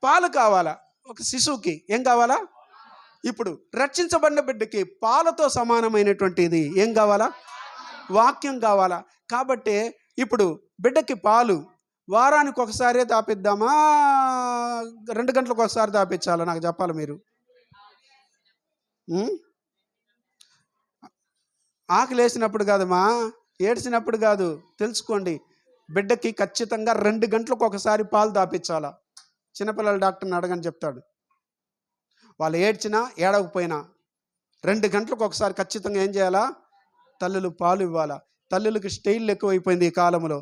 పాలు కావాలా. ఒక శిశువుకి ఏం కావాలా? ఇప్పుడు రక్షించబడిన బిడ్డకి పాలతో సమానమైనటువంటిది ఏం కావాలా? వాక్యం కావాలా. కాబట్టి ఇప్పుడు బిడ్డకి పాలు వారానికి ఒకసారి తాపిద్దామా, 2 గంటలకు ఒకసారి తాపించాలా? నాకు చెప్పాలి మీరు. ఆకలి వేసినప్పుడు కాదమ్మా, ఏడ్చినప్పుడు కాదు. తెలుసుకోండి, బిడ్డకి ఖచ్చితంగా 2 గంటలకు ఒకసారి పాలు తాపించాలా. చిన్నపిల్లల డాక్టర్ని అడగని చెప్తాడు. వాళ్ళు ఏడ్చినా ఏడవకపోయినా 2 గంటలకు ఒకసారి ఖచ్చితంగా ఏం చేయాలా? తల్లులు పాలు ఇవ్వాలా. తల్లులకి స్టైల్ ఎక్కువైపోయింది ఈ కాలంలో.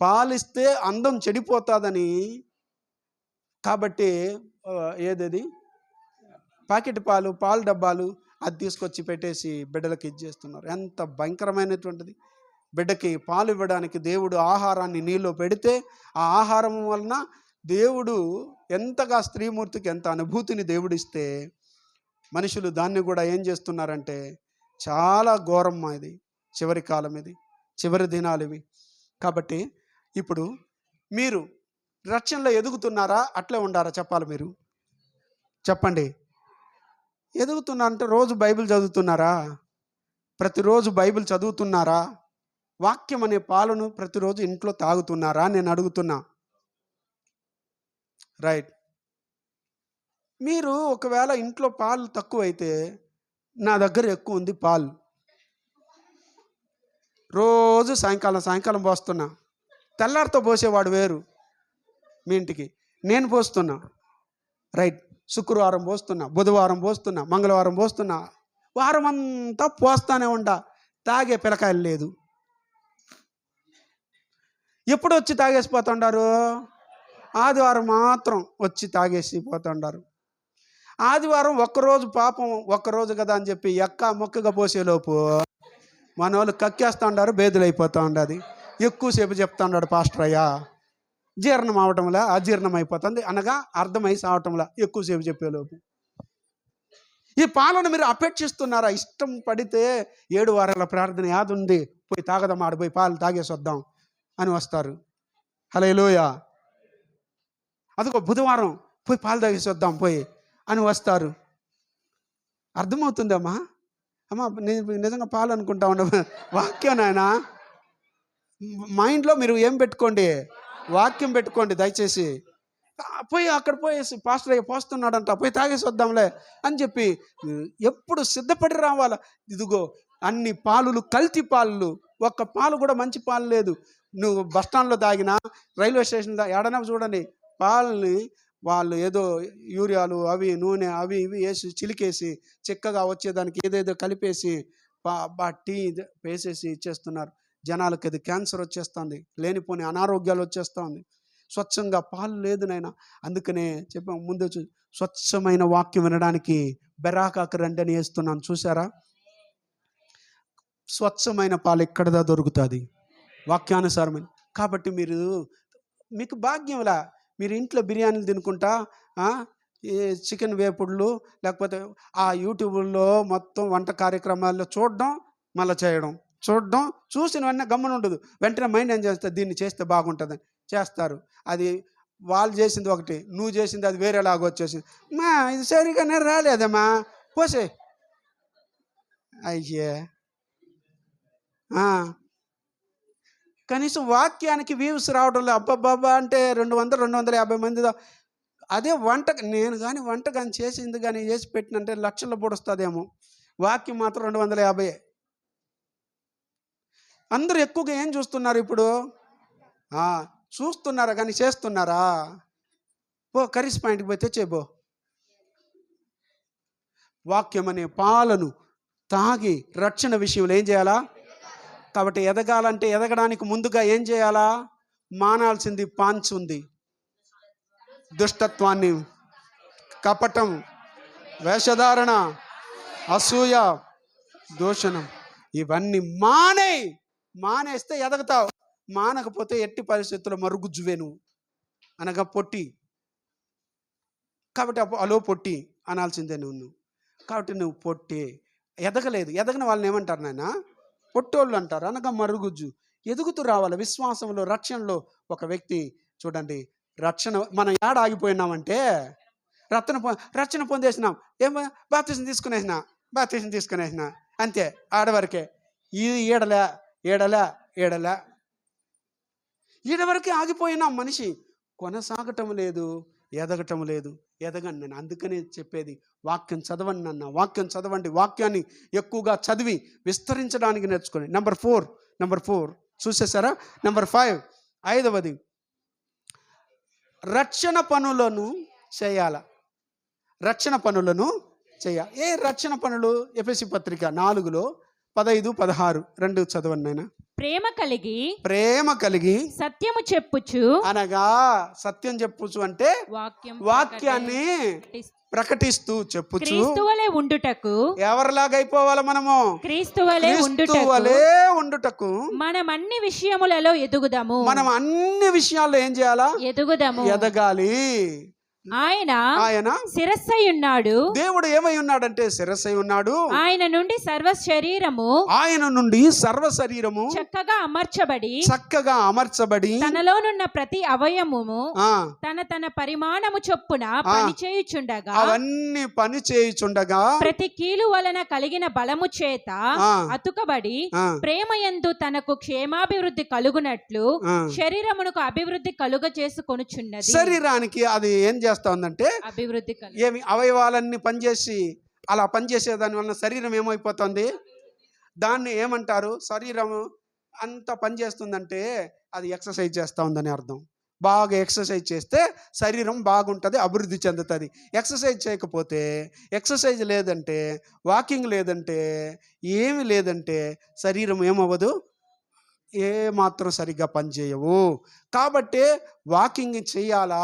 పాలిస్తే అందం చెడిపోతుందని, కాబట్టి ఏదది ప్యాకెట్ పాల డబ్బాలు అది తీసుకొచ్చి పెట్టేసి బిడ్డలకి ఇచ్చేస్తున్నారు. ఎంత భయంకరమైనటువంటిది. బిడ్డకి పాలు ఇవ్వడానికి దేవుడు ఆహారాన్ని నీళ్ళు పెడితే ఆ ఆహారం వలన దేవుడు ఎంతగా స్త్రీమూర్తికి ఎంత అనుభూతిని దేవుడిస్తే మనుషులు దాన్ని కూడా ఏం చేస్తున్నారంటే చాలా ఘోరం. ఇది చివరి కాలం, ఇది చివరి దినాలు ఇవి. కాబట్టి ఇప్పుడు మీరు రక్షణలో ఎదుగుతున్నారా? అట్లే ఉండారా? చెప్పాలి మీరు. చెప్పండి. ఎదుగుతున్నారంటే రోజు బైబిల్ చదువుతున్నారా? ప్రతిరోజు బైబిల్ చదువుతున్నారా? వాక్యం అనే పాలను ప్రతిరోజు ఇంట్లో తాగుతున్నారా? నేను అడుగుతున్నా. రైట్. మీరు ఒకవేళ ఇంట్లో పాలు తక్కువైతే, నా దగ్గర ఎక్కువ ఉంది పాలు, రోజు సాయంకాలం పోస్తున్నా. తెల్లారితో పోసేవాడు వేరు మీ ఇంటికి, నేను పోస్తున్నా. రైట్, శుక్రవారం పోస్తున్నా, బుధవారం పోస్తున్నా, మంగళవారం పోస్తున్నా, వారం అంతా పోస్తానే ఉంటా. తాగే పిల్లకాయలు లేదు. ఎప్పుడు వచ్చి తాగేసిపోతుండారు? ఆదివారం మాత్రం వచ్చి తాగేసి పోతుండారు. ఆదివారం ఒక్కరోజు పాపం, ఒక్కరోజు కదా అని చెప్పి మొక్కగా పోసేలోపు మన వాళ్ళు కక్కేస్తూ ఉండారు, బేదులు అయిపోతూ ఉండదు. ఎక్కువసేపు చెప్తా ఉన్నాడు పాస్టర్ అయ్యా, జీర్ణం అవటంలా అజీర్ణం అయిపోతుంది అనగా అర్థమై సావటంలా ఎక్కువసేపు చెప్పేలోపు. ఈ పాలన మీరు అపేక్షిస్తున్నారా? ఇష్టం పడితే 7 వారాల ప్రార్థన యాది ఉంది, పోయి తాగదాం, ఆడిపోయి పాలు తాగేసి వద్దాం అని వస్తారు. హల్లెలూయా. అదిగో బుధవారం పోయి పాలు తాగేసి వద్దాం పోయి అని వస్తారు. అర్థమవుతుందమ్మా? అమ్మా నిజంగా పాలు అనుకుంటా ఉండ వాక్యం నాయన. మైండ్లో మీరు ఏం పెట్టుకోండి? వాక్యం పెట్టుకోండి దయచేసి. పోయి అక్కడ పోయేసి పాస్టర్ అయ్యి పోస్తున్నాడంట, పోయి తాగేసి వద్దాంలే అని చెప్పి ఎప్పుడు సిద్ధపడి రావాలా? ఇదిగో అన్ని పాలులు కల్తీ పాలు, ఒక్క పాలు కూడా మంచి పాలు లేదు. నువ్వు బస్టాండ్లో తాగినా, రైల్వే స్టేషన్లో ఎడనా చూడండి, పాలని వాళ్ళు ఏదో యూరియాలు అవి నూనె అవి ఇవి వేసి చిలికేసి చిక్కగా వచ్చేదానికి ఏదేదో కలిపేసి టీ వేసేసి ఇచ్చేస్తున్నారు. జనాలకు అది క్యాన్సర్ వచ్చేస్తుంది, లేనిపోని అనారోగ్యాలు వచ్చేస్తుంది. స్వచ్ఛంగా పాలు లేదు నాయన. అందుకనే చెప్పాం ముందు, స్వచ్ఛమైన వాక్యం వినడానికి బెరాకాకు రండి అని వేస్తున్నాను. చూసారా? స్వచ్ఛమైన పాలు ఎక్కడదా దొరుకుతుంది? వాక్యానుసారమైన. కాబట్టి మీకు భాగ్యంలా మీరు ఇంట్లో బిర్యానీలు తినుకుంటా, ఈ చికెన్ వేపుడులు, లేకపోతే ఆ యూట్యూబ్లో మొత్తం వంట కార్యక్రమాల్లో చూడడం, మళ్ళీ చేయడం, చూడడం, చూసినవన్నీ గమ్మున ఉండదు. వెంటనే మైండ్ ఏం చేస్తుంది? దీన్ని చేస్తే బాగుంటుందని చేస్తారు. అది వాళ్ళు చేసింది ఒకటి, నువ్వు చేసింది అది వేరేలాగా వచ్చేసింది. ఇది సరిగానే రాలేదమ్మా, పోసే. అయ్యే, కనీసం వాక్యానికి వ్యూస్ రావడంలో అబ్బబ్బబ్బా అంటే 200-250 మంది. అదే వంట నేను కానీ చేసింది కానీ చేసి పెట్టినంటే లక్షల్లో పొడుస్తుందేమో. వాక్యం మాత్రం 250. అందరూ ఎక్కువగా ఏం చూస్తున్నారు ఇప్పుడు? చూస్తున్నారా కానీ చేస్తున్నారా? కర్రీస్ పాయింట్కి పోయి తెచ్చేబో. వాక్యం అనే పాలను తాగి రక్షణ విషయంలో ఏం చేయాలా? కాబట్టి ఎదగాలంటే ఎదగడానికి ముందుగా ఏం చేయాలా? మానాల్సింది పాంచ్ ఉంది. దుష్టత్వాన్ని, కపటం, వేషధారణ, అసూయ, దూషణం, ఇవన్నీ మానేస్తే ఎదగతావు. మానకపోతే ఎట్టి పరిస్థితుల్లో మరుగుజ్జువే నువ్వు, అనగా పొట్టి. కాబట్టి అలో పొట్టి అనాల్సిందే నువ్వు. కాబట్టి నువ్వు పొట్టి, ఎదగలేదు. ఎదగని వాళ్ళని ఏమంటారు నాయన? పొట్టోళ్ళు అంటారు, అనగా మరుగుజ్జు. ఎదుగుతూ రావాలి విశ్వాసంలో, రక్షణలో. ఒక వ్యక్తి చూడండి, రక్షణ మనం ఏడ ఆగిపోయినామంటే, రక్షణ పొందేసినాం, ఏమో బాప్తిసం తీసుకునేసినా అంతే, ఆడవరకే. ఇది ఏడలే ఈడవరకే ఆగిపోయినాం. మనిషి కొనసాగటం లేదు, ఎదగటం లేదు. ఎదగండి నేను అందుకనే చెప్పేది, వాక్యం చదవండి అన్న. వాక్యం చదవండి, వాక్యాన్ని ఎక్కువగా చదివి విస్తరించడానికి నేర్చుకోండి. నెంబర్ 4 చూసేసారా? నెంబర్ 5, 5వది, రక్షణ పనులను చేయాల. రక్షణ పనులను చేయాలి. ఏ రక్షణ పనులు? ఎఫెసీ పత్రిక 4:15-16 2 చదవండి నాయన. ప్రేమ కలిగి సత్యము చెప్పుచు, అనగా సత్యం చెప్పుచు అంటే వాక్యాన్ని ప్రకటిస్తూ చెప్పుచు క్రీస్తువలే ఉండుటకు. ఎవరిలాగా అయిపోవాలి మనము? క్రీస్తువలే ఉండుటకు మనం అన్ని విషయములలో ఎదుగుదాము. మనం అన్ని విషయాల్లో ఏం చేయాలా? ఎదగాలి. ఆయన శిరస్సై ఉన్నాడు. దేవుడు ఏమై ఉన్నాడంటే శిరస్సై ఉన్నాడు. ఆయన నుండి సర్వ శరీరము చక్కగా అమర్చబడి తనలోనున్న ప్రతి అవయవము తన పరిమాణము చొప్పున పని చేయుచుండగా ప్రతి కీలు వలన కలిగిన బలము చేత అతుకబడి ప్రేమయందు తనకు క్షేమాభివృద్ధి కలుగునట్లు శరీరమునకు అభివృద్ధి కలుగ చేసుకొనుచున్నది. శరీరానికి అది ఏం చేస్తుందంటే అభివృద్ధి, ఏమి అవయవాలన్నీ పనిచేసి అలా పనిచేసే దాని వలన శరీరం ఏమైపోతుంది? దాన్ని ఏమంటారు? శరీరము అంత పని చేస్తుందంటే అది ఎక్సర్సైజ్ చేస్తూ ఉందని అర్థం. బాగా ఎక్సర్సైజ్ చేస్తే శరీరం బాగుంటుంది, అభివృద్ధి చెందుతుంది. ఎక్సర్సైజ్ చేయకపోతే, ఎక్సర్సైజ్ లేదంటే, వాకింగ్ లేదంటే, ఏమి లేదంటే శరీరం ఏమవ్వదు, ఏమాత్రం సరిగ్గా పని చేయవు. కాబట్టి వాకింగ్ చేయాలా,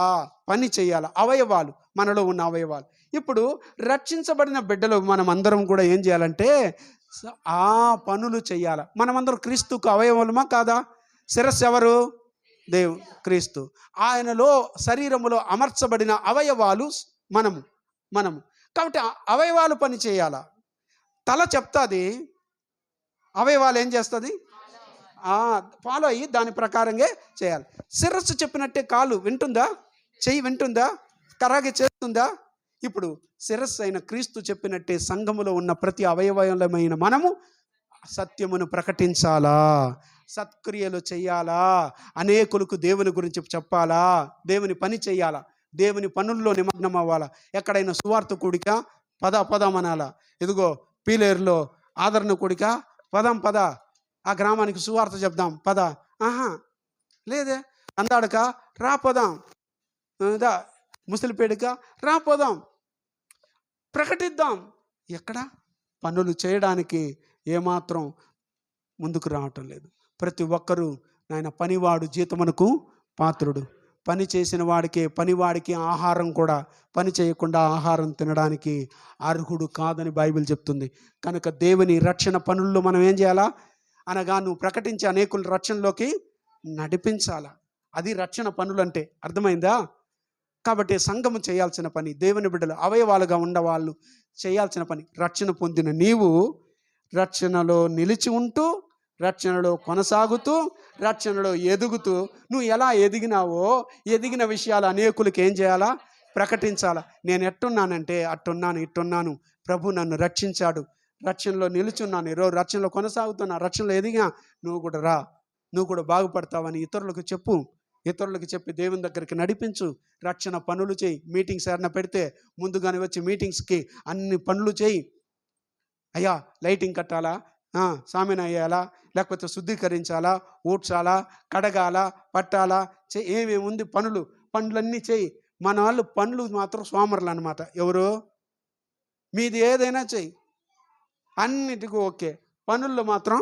పని చేయాలా, అవయవాలు, మనలో ఉన్న అవయవాలు. ఇప్పుడు రక్షించబడిన బిడ్డలు మనం అందరం కూడా ఏం చేయాలంటే ఆ పనులు చేయాలి. మనమందరం క్రీస్తుకు అవయవమా కాదా? శిరస్సు ఎవరు? దేవుడు, క్రీస్తు. ఆయనలో శరీరములో అమర్చబడిన అవయవాలు మనము. కాబట్టి అవయవాలు పని చేయాలా. తల చెప్తుంది, అవయవాలు ఏం చేస్తుంది? ఫాలో అయ్యి దాని ప్రకారంగా చేయాలి. శిరస్సు చెప్పినట్టే కాలు వింటుందా? చెయ్యి వింటుందా? కరాగే చేస్తుందా? ఇప్పుడు శిరస్సు అయిన క్రీస్తు చెప్పినట్టే సంఘములో ఉన్న ప్రతి అవయవమైన మనము సత్యమును ప్రకటించాలా, సత్క్రియలు చేయాలా, అనేకులకు దేవుని గురించి చెప్పాలా, దేవుని పని చేయాలా, దేవుని పనుల్లో నిమగ్నం అవ్వాలా. ఎక్కడైనా సువార్త కూడిక పదం అనాలా. ఇదిగో పీలేరులో ఆదరణ కూడిక పద ఆ గ్రామానికి సువార్త చెప్దాం పద. లేదే. అందాడక రా పోదాం, ముసలిపేడిక రా పోదాం, ప్రకటిద్దాం. ఎక్కడ పనులు చేయడానికి ఏమాత్రం ముందుకు రావటం లేదు. ప్రతి ఒక్కరూ నాయన పనివాడు జీతమునకు పాత్రుడు. పని చేసిన వాడికి, పనివాడికి ఆహారం కూడా, పని చేయకుండా ఆహారం తినడానికి అర్హుడు కాదని బైబిల్ చెప్తుంది. కనుక దేవుని రక్షణ పనుల్లో మనం ఏం చేయాలా అనగా, నువ్వు ప్రకటించి అనేకుల రక్షణలోకి నడిపించాలా. అది రక్షణ పనులు అంటే. అర్థమైందా? కాబట్టి సంఘము చేయాల్సిన పని, దేవుని బిడ్డలు అవయవాలుగా ఉన్నవాళ్ళు చేయాల్సిన పని. రక్షణ పొందిన నీవు రక్షణలో నిలిచి ఉంటూ, రక్షణలో కొనసాగుతూ, రక్షణలో ఎదుగుతూ, నువ్వు ఎలా ఎదిగినావో ఎదిగిన విషయాలు అనేకులకి ఏం చేయాలా? ప్రకటించాలా. నేను ఎట్టున్నానంటే అట్టున్నాను, ఇట్టున్నాను, ప్రభు నన్ను రక్షించాడు, రక్షణలో నిలుచున్నాను, ఈరోజు రక్షణలో కొనసాగుతున్నా, రక్షణలో ఎదిగా, నువ్వు కూడా రా, నువ్వు కూడా బాగుపడతావని ఇతరులకు చెప్పు. ఇతరులకు చెప్పి దేవుని దగ్గరికి నడిపించు. రక్షణ పనులు చేయి. మీటింగ్స్ ఏమైనా పెడితే ముందుగానే వచ్చి మీటింగ్స్కి అన్ని పనులు చేయి. అయ్యా లైటింగ్ కట్టాలా, సామెన వేయాలా, లేకపోతే శుద్ధీకరించాలా, ఊడ్చాలా, కడగాలా, పట్టాలా, ఏమేమి ఉంది పనులన్నీ చేయి. మన వాళ్ళు పనులు మాత్రం సోమరులు అనమాట. ఎవరు? మీది ఏదైనా చెయ్యి, అన్నిటికీ ఓకే, పనుల్లో మాత్రం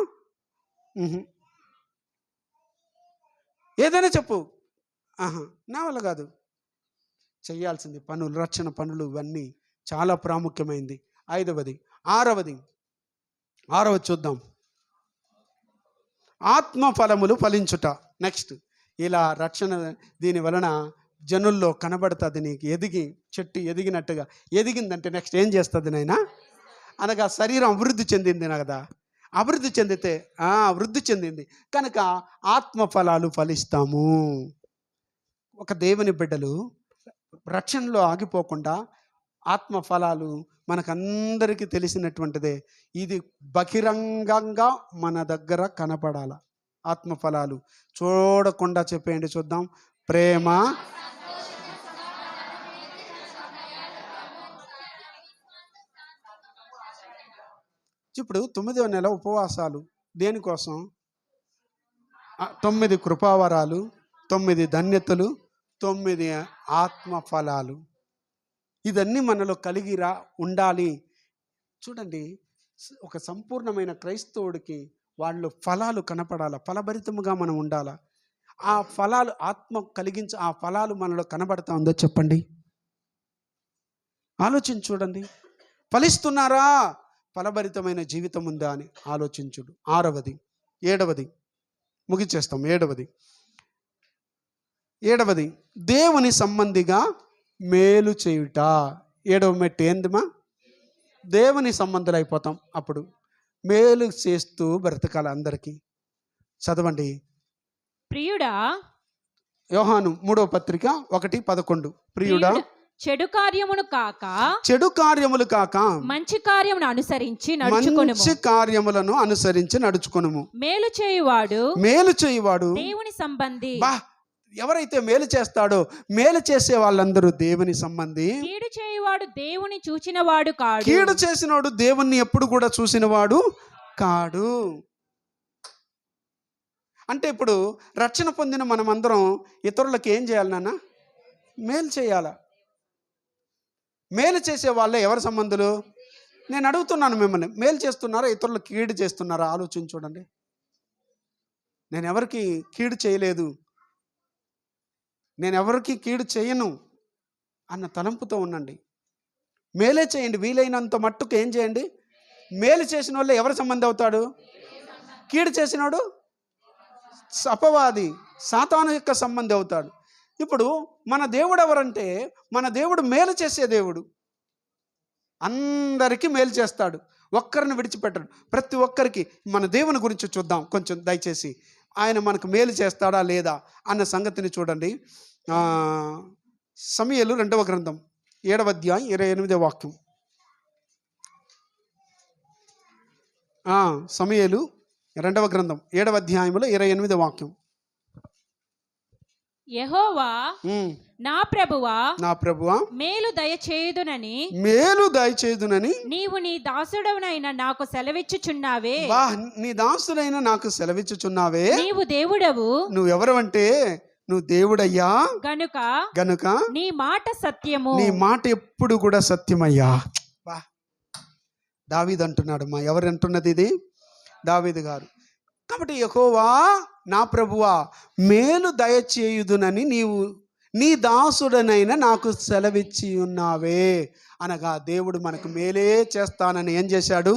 ఏదైనా చెప్పు, నా వల్ల కాదు. చేయాల్సింది పనులు, రక్షణ పనులు, ఇవన్నీ చాలా ప్రాముఖ్యమైంది. ఆరవది చూద్దాం. ఆత్మ ఫలములు ఫలించుట. నెక్స్ట్ ఇలా రక్షణ దీని వలన జనుల్లో కనబడుతుంది. నీకు ఎదిగి చెట్టు ఎదిగినట్టుగా ఎదిగిందంటే నెక్స్ట్ ఏం చేస్తుంది నాయనా అనగా, శరీరం అభివృద్ధి చెందింది కదా. అభివృద్ధి చెందితే వృద్ధి చెందింది కనుక ఆత్మ ఫలాలు ఫలిస్తాము. ఒక దేవుని బిడ్డలు రక్షణలో ఆగిపోకుండా ఆత్మ ఫలాలు మనకందరికీ తెలిసినటువంటిదే. ఇది బహిరంగంగా మన దగ్గర కనపడాల. ఆత్మ ఫలాలు చూడకుండా చెప్పేయండి చూద్దాం. ప్రేమ, ఇప్పుడు 9వ నెల ఉపవాసాలు దేనికోసం? 9 కృపావరాలు, 9 ధన్యతలు, 9 ఆత్మ ఫలాలు. ఇదన్నీ మనలో కలిగిరా ఉండాలి. చూడండి, ఒక సంపూర్ణమైన క్రైస్తవుడికి వాళ్ళు ఫలాలు కనపడాల, ఫలభరితముగా మనం ఉండాలా. ఆ ఫలాలు ఆత్మ కలిగించి ఆ ఫలాలు మనలో కనబడతా ఉందో చెప్పండి, ఆలోచించి చూడండి. ఫలిస్తున్నారా? ఫలభరితమైన జీవితం ఉందా అని ఆలోచించుడు. 6వది 7వది ముగిచేస్తాం. 7వది దేవుని సంబంధిగా మేలు చేయుట. 7వ మెట్టు ఏందిమా? దేవుని సంబంధులు అయిపోతాం. అప్పుడు మేలు చేస్తూ బ్రతకాలి అందరికీ. చదవండి. ప్రియుడా, యోహాను 3వ పత్రిక 1:11. ప్రియుడా, చెడు కార్యములు కాక మంచి కార్యములను అనుసరించి నడుచుకొనుము. మేలు చేయువాడు దేవుని సంబంధి. ఎవరైతే మేలు చేస్తాడో, మేలు చేసే వాళ్ళందరూ దేవుని సంబంధి. కీడు చేయువాడు దేవుని చూచినవాడు కాడు. కీడు చేసినవాడు దేవుణ్ణి ఎప్పుడు కూడా చూసినవాడు కాడు. అంటే ఇప్పుడు రక్షణ పొందిన మనమందరం ఇతరులకు ఏం చేయాలి నాన్న? మేలు చేయాలా? మేలు చేసే వాళ్ళే ఎవరి సంబంధులు? నేను అడుగుతున్నాను మిమ్మల్ని, మేలు చేస్తున్నారా ఇతరులకు కీడు చేస్తున్నారా? ఆలోచించి చూడండి. నేను ఎవరికి కీడు చేయలేదు, నేను ఎవరికి కీడు చేయను అన్న తలంపుతో ఉండండి. మేలే చేయండి, వీలైనంత మట్టుకు ఏం చేయండి? మేలు చేసిన వాళ్ళే ఎవరి సంబంధం అవుతాడు? కీడు చేసినాడు అపవాది, సాతాను యొక్క సంబంధం అవుతాడు. ఇప్పుడు మన దేవుడు ఎవరంటే, మన దేవుడు మేలు చేసే దేవుడు. అందరికీ మేలు చేస్తాడు, ఒక్కరిని విడిచిపెట్టడు. ప్రతి ఒక్కరికి మన దేవుని గురించి చూద్దాం కొంచెం దయచేసి. ఆయన మనకు మేలు చేస్తాడా లేదా అన్న సంగతిని చూడండి. సమూయేలు 2వ గ్రంథం 7వ అధ్యాయం 28వ వాక్యం. సమూయేలు 2వ గ్రంథం 7వ అధ్యాయంలో 28వ వాక్యం. యెహోవా నా ప్రభువా మేలు దయచేయుదునని నీవు నీ దాసుడవైన నాకు సెలవిచ్చుచున్నావే. నీ దాసుడైన నాకు సెలవిచ్చుచున్నావే. నీవు దేవుడవు. నువ్వెవరవంటే నువ్వు దేవుడయ్యా గనుక నీ మాట సత్యము. నీ మాట ఎప్పుడు కూడా సత్యమయ్యా. దావీదు అంటున్నాడు. ఎవరు అంటున్నది ఇది? దావీదు గారు. కాబట్టి యెహోవా నా ప్రభువా మేలు దయచేయుదునని నీవు నీ దాసుడనైనా నాకు సెలవిచ్చి ఉన్నావే అనగా, దేవుడు మనకు మేలే చేస్తానని ఏం చేశాడు?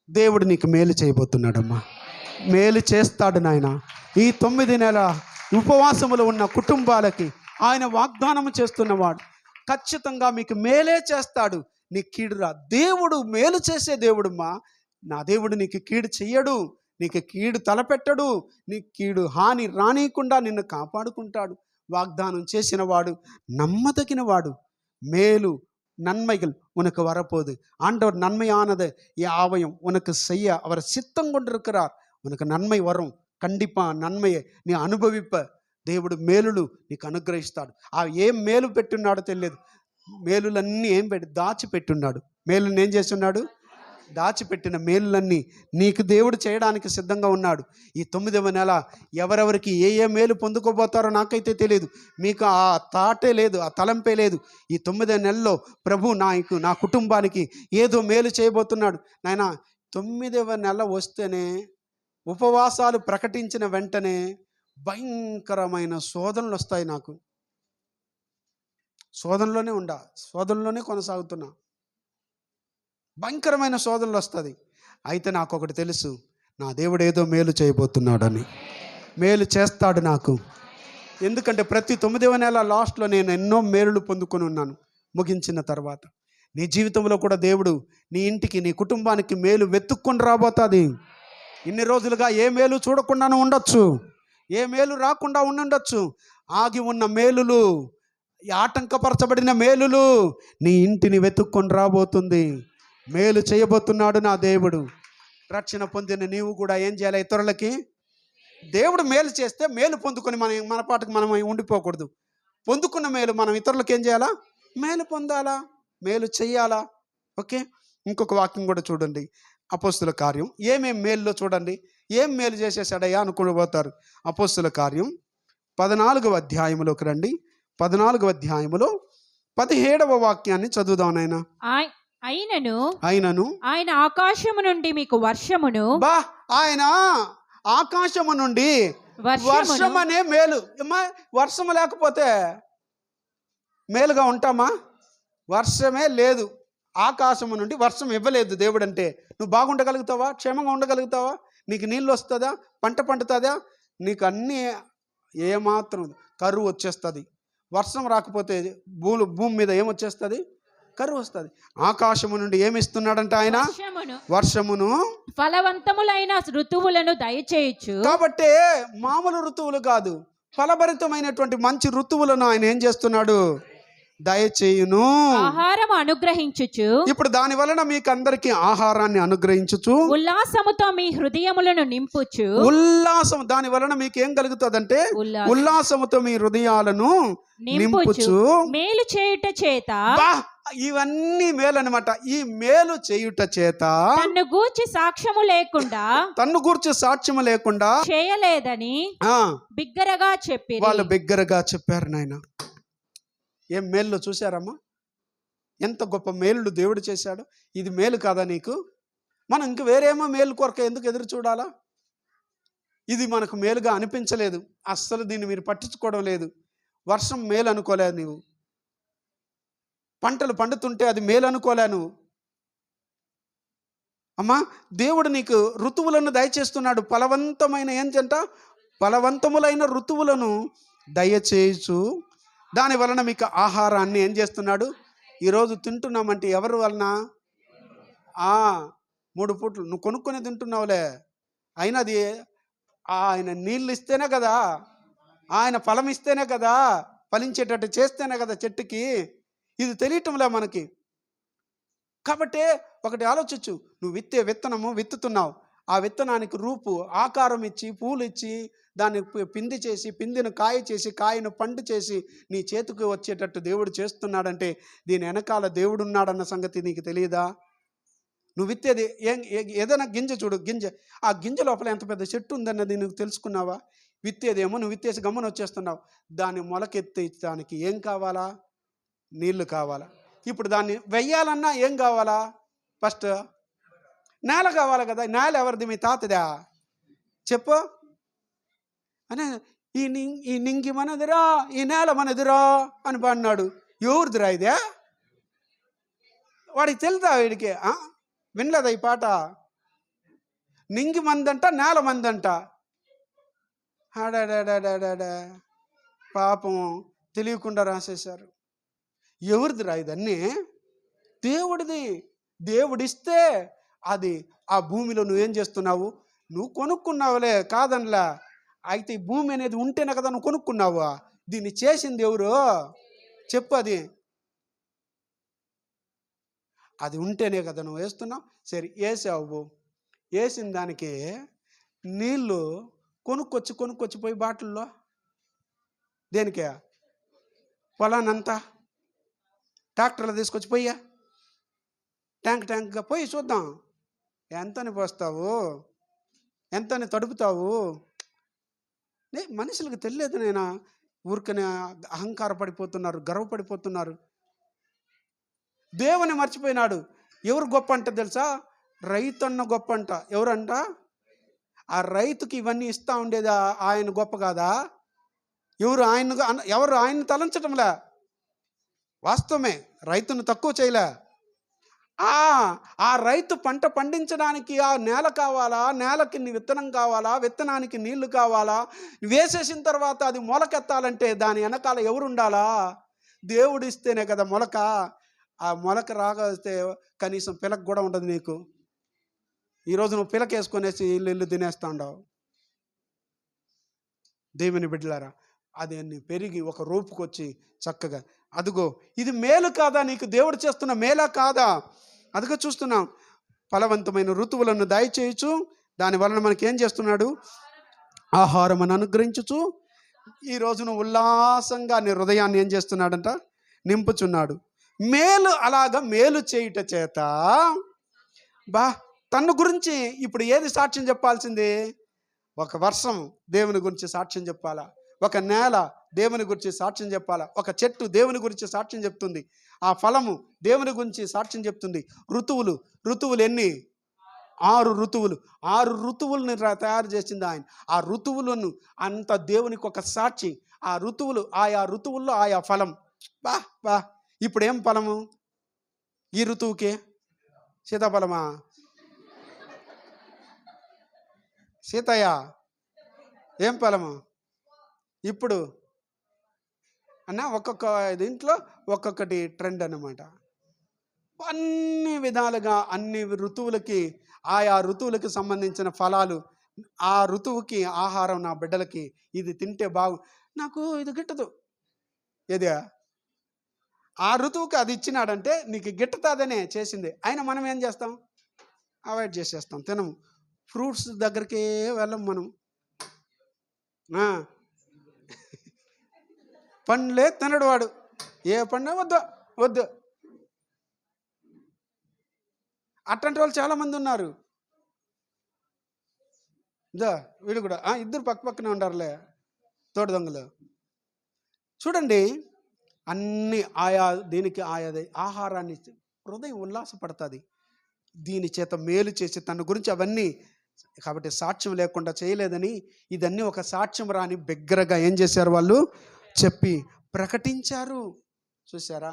దేవుడు నీకు మేలు చేయబోతున్నాడమ్మా, మేలు చేస్తాడు నాయన. ఈ 9 నెలల ఉపవాసములు ఉన్న కుటుంబాలకి ఆయన వాగ్దానం చేస్తున్నవాడు. ఖచ్చితంగా మీకు మేలే చేస్తాడు, నీ కీడురా. దేవుడు మేలు చేసే దేవుడుమ్మా. నా దేవుడు నీకు కీడు చెయ్యడు, నీకు కీడు తలపెట్టడు, నీ కీడు హాని రానియకుండా నిన్ను కాపాడుకుంటాడు. వాగ్దానం చేసిన వాడు నమ్మదగిన వాడు. மேலு நன்மைகள் உனக்கு வரப்போகுது. ஆண்டவர் நன்மையானது யாவையும் உனக்கு செய்ய அவர் சித்தம் கொண்டிருக்கிறார். உனக்கு நன்மை வரும், కండిపా నన్మయే నీ అనుభవిప్ప. దేవుడు మేలులు నీకు అనుగ్రహిస్తాడు. ఏం మేలు పెట్టున్నాడో తెలియదు. మేలులన్నీ ఏం దాచిపెట్టున్నాడు. మేలుని ఏం చేస్తున్నాడు? దాచిపెట్టిన మేలులన్నీ నీకు దేవుడు చేయడానికి సిద్ధంగా ఉన్నాడు. ఈ 9వ నెల ఎవరెవరికి ఏ మేలు పొందుకోబోతారో నాకైతే తెలియదు. మీకు ఆ తాటే లేదు, ఆ తలంపే లేదు. ఈ 9వ నెలలో ప్రభు నా కుటుంబానికి ఏదో మేలు చేయబోతున్నాడు. నాయన 9వ నెల వస్తేనే, ఉపవాసాలు ప్రకటించిన వెంటనే భయంకరమైన శోధనలు వస్తాయి. నాకు శోధనలోనే కొనసాగుతున్నా. భయంకరమైన శోధనలు వస్తుంది. అయితే నాకు ఒకటి తెలుసు, నా దేవుడు ఏదో మేలు చేయబోతున్నాడని. మేలు చేస్తాడు నాకు. ఎందుకంటే ప్రతి 9వ నెల లాస్ట్లో నేను ఎన్నో మేలులు పొందుకొని ఉన్నాను. ముగించిన తర్వాత నీ జీవితంలో కూడా దేవుడు నీ ఇంటికి, నీ కుటుంబానికి మేలు వెతుక్కొని రాబోతుంది. ఇన్ని రోజులుగా ఏ మేలు చూడకుండానే ఉండొచ్చు, ఏ మేలు రాకుండా ఉండుండొచ్చు. ఆగి ఉన్న మేలులు, ఆటంకపరచబడిన మేలులు నీ ఇంటిని వెతుక్కొని రాబోతుంది. మేలు చేయబోతున్నాడు నా దేవుడు. రక్షణ పొందిన నీవు కూడా ఏం చేయాలి? ఇతరులకి దేవుడు మేలు చేస్తే మేలు పొందుకొని మన పాటకు మనం ఉండిపోకూడదు. పొందుకున్న మేలు మనం ఇతరులకు ఏం చేయాలా? మేలు పొందాలా, మేలు చెయ్యాలా. ఓకే, ఇంకొక వాక్యం కూడా చూడండి. అపోస్తుల కార్యం ఏమేం మేలులో చూడండి. ఏం మేలు చేసేసాడయ్యా అనుకోబోతారు. అపోస్తుల కార్యం 14వ అధ్యాయంలోకి రండి. 14వ అధ్యాయములో 17వ వాక్యాన్ని చదువుదాం నాయన. అయినను ఆయన ఆకాశము నుండి మీకు వర్షమును, ఆయన ఆకాశము నుండి వర్షం అనే మేలు. వర్షము లేకపోతే మేలుగా ఉంటామా? వర్షమే లేదు, ఆకాశము నుండి వర్షం ఇవ్వలేదు దేవుడు అంటే నువ్వు బాగుండగలుగుతావా? క్షేమంగా ఉండగలుగుతావా? నీకు నీళ్ళు వస్తుందా? పంట పండుతుందా? నీకు అన్నీ ఏమాత్రం కరువు వచ్చేస్తుంది. వర్షం రాకపోతే భూమి మీద ఏమొచ్చేస్తుంది? కరువు వస్తుంది. ఆకాశము నుండి ఏమిస్తున్నాడంటే ఆయన వర్షమును, ఫలవంతములైన ఋతువులను దయచేయచ్చు. కాబట్టి మామూలు ఋతువులు కాదు, ఫలభరితమైనటువంటి మంచి ఋతువులను ఆయన ఏం చేస్తున్నాడు? దయచేయును, ఆహారం అనుగ్రహించుచు. ఇప్పుడు దాని వలన మీకు అందరికి ఆహారాన్ని అనుగ్రహించుచు, ఉల్లాసముతో మీ హృదయములను నింపుచు. ఉల్లాసం దాని వలన మీకు ఏం కలుగుతుందంటే ఉల్లాసముతో మీ హృదయాలను నింపుచు. మేలు చేయుట చేత ఇవన్నీ మేలు అనమాట. ఈ మేలు చేయుట చేత తన్ను గూర్చి సాక్ష్యము లేకుండా చేయలేదని బిగ్గరగా చెప్పి వాళ్ళు బిగ్గరగా చెప్పారు. నాయన ఏం మేలు చూశారమ్మా? ఎంత గొప్ప మేలు దేవుడు చేశాడు. ఇది మేలు కాదా నీకు? మనం ఇంక వేరేమో మేలు కొరక ఎందుకు ఎదురు చూడాలా? ఇది మనకు మేలుగా అనిపించలేదు. అస్సలు దీన్ని మీరు పట్టించుకోవడం లేదు. వర్షం మేలు అనుకోలేదు నువ్వు. పంటలు పండుతుంటే అది మేలు అనుకోలే నువ్వు. అమ్మా, దేవుడు నీకు ఋతువులను దయచేస్తున్నాడు. ఫలవంతములైన ఋతువులను దయచేయచ్చు. దాని వలన మీకు ఆహారాన్ని ఏం చేస్తున్నాడు? ఈరోజు తింటున్నామంటే ఎవరి వలన? 3 పూట్లు నువ్వు కొనుక్కొని తింటున్నావులే, అయినా అది ఆయన నీళ్ళు ఇస్తేనే కదా, ఆయన ఫలం ఇస్తేనే కదా, ఫలించేటట్టు చేస్తేనే కదా చెట్టుకి. ఇది తెలియటంలే మనకి. కాబట్టి ఒకటి ఆలోచించు. నువ్వు విత్తనము విత్తుతున్నావు. ఆ విత్తనానికి రూపు ఆకారం ఇచ్చి, పూలు ఇచ్చి, దాన్ని పిండి చేసి, పిండిని కాయ చేసి, కాయను పండు చేసి నీ చేతికి వచ్చేటట్టు దేవుడు చేస్తున్నాడంటే దీని వెనకాల దేవుడు ఉన్నాడన్న సంగతి నీకు తెలియదా? నువ్వు విత్తేది ఏదైనా గింజ చూడు, ఆ గింజ లోపల ఎంత పెద్ద చెట్టు ఉందన్నది నువ్వు తెలుసుకున్నావా? విత్తేదేమో నువ్వు విత్తేసి గమ్మని వచ్చేస్తున్నావు. దాన్ని మొలకెత్తడానికి ఏం కావాలా? నీళ్లు కావాలా? ఇప్పుడు దాన్ని వెయ్యాలన్నా ఏం కావాలా? ఫస్ట్ నేల కావాలి కదా. నేల ఎవరిది? మీ తాతదా? చెప్పు అనే ఈ నింగి మనదిరా, ఈ నేల మనదిరా అని పాడినాడు. ఎవరిదిరా ఇదే? వాడికి తెలుదా? వీడికి వినలేదా ఈ పాట? నింగి మందంట, నేల మందంట. ఆడాడాడాడా పాపం తెలియకుండా రాసేశారు. ఎవరిదిరా ఇదన్నీ? దేవుడిది. దేవుడిస్తే అది ఆ భూమిలో నువ్వేం చేస్తున్నావు? నువ్వు కొనుక్కున్నావులే, కాదనిలా. అయితే ఈ భూమి అనేది ఉంటేనే కదా నువ్వు కొనుక్కున్నావు. దీన్ని చేసింది ఎవరు? చెప్పు. అది ఉంటేనే కదా నువ్వు వేస్తున్నావు. సరే వేసావు, వేసిన దానికి నీళ్ళు కొనుక్కొచ్చి పోయి బాటిల్లో దేనికే? పొలానంతా ట్రాక్టర్లో తీసుకొచ్చి పోయ్యా, ట్యాంక్గా పోయి చూద్దాం ఎంతని పోస్తావు, ఎంతని తడుపుతావు. మనుషులకు తెలియదు. నేను ఊరికనే అహంకార పడిపోతున్నారు, గర్వపడిపోతున్నారు. దేవుని మర్చిపోయినాడు. ఎవరు గొప్ప అంట తెలుసా? రైతన్న గొప్ప అంట. ఎవరంట? ఆ రైతుకి ఇవన్నీ ఇస్తా ఉండేదా ఆయన గొప్ప కాదా? ఎవరు ఆయన్ని తలంచటంలే. వాస్తవమే, రైతును తక్కువ చేయలే. ఆ రైతు పంట పండించడానికి ఆ నేల కావాలా, నేలకి విత్తనం కావాలా, విత్తనానికి నీళ్లు కావాలా, వేసేసిన తర్వాత అది మొలకెత్తాలంటే దాని వెనకాల ఎవరు ఉండాలా? దేవుడు ఇస్తేనే కదా మొలక. ఆ మొలక రాగస్తే కనీసం పిలక కూడా ఉండదు నీకు. ఈరోజు నువ్వు పిలక వేసుకొనేసి ఇల్లు తినేస్తా ఉండవు. దేవుని బిడ్డలారా, అది అన్ని పెరిగి ఒక రూపుకొచ్చి చక్కగా అదుగో ఇది మేలు కాదా? నీకు దేవుడు చేస్తున్న మేలా కాదా? అదిగో చూస్తున్నాం. ఫలవంతమైన ఋతువులను దయచేయచ్చు. దాని వలన మనకి ఏం చేస్తున్నాడు? ఆహారం అని అనుగ్రహించుచు ఈ రోజున ఉల్లాసంగా నీ హృదయాన్ని ఏం చేస్తున్నాడంట? నింపుచున్నాడు. అలాగా మేలు చేయుట చేత తన గురించి ఇప్పుడు ఏది సాక్ష్యం చెప్పాల్సింది? ఒక వర్షం దేవుని గురించి సాక్ష్యం చెప్పాలా, ఒక నేల దేవుని గురించి సాక్ష్యం చెప్పాలా, ఒక చెట్టు దేవుని గురించి సాక్ష్యం చెప్తుంది, ఆ ఫలము దేవుని గురించి సాక్ష్యం చెప్తుంది. ఋతువులు ఎన్ని? 6 ఋతువులు. 6 ఋతువులను తయారు చేసింది ఆయన. ఆ ఋతువులను అంత దేవునికి ఒక సాక్షి. ఆ ఋతువులు, ఆయా ఋతువుల్లో ఆయా ఫలం. ఇప్పుడు ఏం ఫలము ఈ ఋతువుకి? సీతాఫలమా? సీతయ్య ఏం ఫలము ఇప్పుడు అన్న? ఒక్కొక్క దీంట్లో ఒక్కొక్కటి ట్రెండ్ అన్నమాట. అన్ని విధాలుగా అన్ని ఋతువులకి ఆయా ఋతువులకి సంబంధించిన ఫలాలు, ఆ ఋతువుకి ఆహారం. నా బిడ్డలకి ఇది తింటే నాకు ఇది గిట్టదు. ఏది? ఆ ఋతువుకి అది ఇచ్చినాడంటే నీకు గిట్టతాదనే చేసింది. అయినా మనం ఏం చేస్తాం? అవాయిడ్ చేసేస్తాం, తినము. ఫ్రూట్స్ దగ్గరికే వెళ్ళం మనం. పండ్లే తినడు వాడు. ఏ పండు వద్దు. అట్లాంటి వాళ్ళు చాలామంది ఉన్నారు. ఇదా వీడు కూడా ఇద్దరు పక్క పక్కనే ఉండారులే తోడు దొంగలు. చూడండి, అన్ని ఆయా దీనికి ఆయాది ఆహారాన్ని హృదయం ఉల్లాసపడుతుంది. దీని చేత మేలు చేసి తన గురించి అవన్నీ, కాబట్టి సాక్ష్యం లేకుండా చేయలేదని ఇదన్నీ ఒక సాక్ష్యం రాని బిగ్గరగా ఏం చేశారు వాళ్ళు చెప్పి ప్రకటించారు. చూసారా,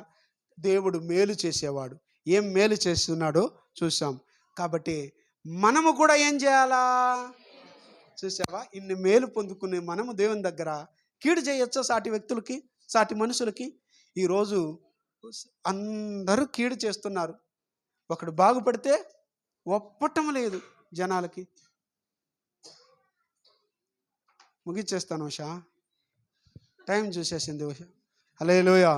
దేవుడు మేలు చేసేవాడు. ఏం మేలు చేస్తున్నాడో చూసాం. కాబట్టి మనము కూడా ఏం చేయాలా? చూసావా, ఇన్ని మేలు పొందుకునే మనము దేవుని దగ్గర కీడు చేయొచ్చా సాటి వ్యక్తులకి, సాటి మనుషులకి? ఈరోజు అందరూ కీడు చేస్తున్నారు. ఒకడు బాగుపడితే ఒప్పటం లేదు జనాలకి. ముగిచ్చేస్తాను ఉషా, టైం చూసేసింది ఉషా. హల్లెలూయా.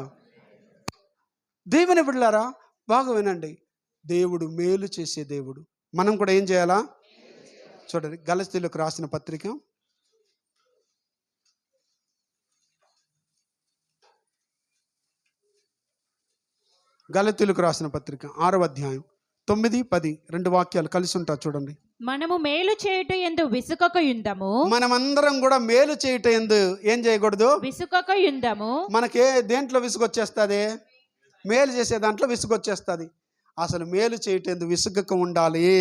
దేవుని బిడ్డలారా బాగా వినండి, దేవుడు మేలు చేసే దేవుడు. మనం కూడా ఏం చేయాలా? చూడండి, గలతీయులకు రాసిన పత్రిక గలతీయులకు రాసిన పత్రిక 6వ అధ్యాయం 9, 10 రెండు వాక్యాలు కలిసి ఉంటా చూడండి. మనము మేలు చేయుట యందు విసుకక యుందము. మనమందరం కూడా మేలు చేయుట యందు ఏం చేయకూడదు? విసుకక యుందము. మనకే దేంట్లో విసుగొచ్చేస్తుంది? మేలు చేసే దాంట్లో విసుగొచ్చేస్తుంది. అసలు మేలు చేయటం విసుగక ఉండాలి.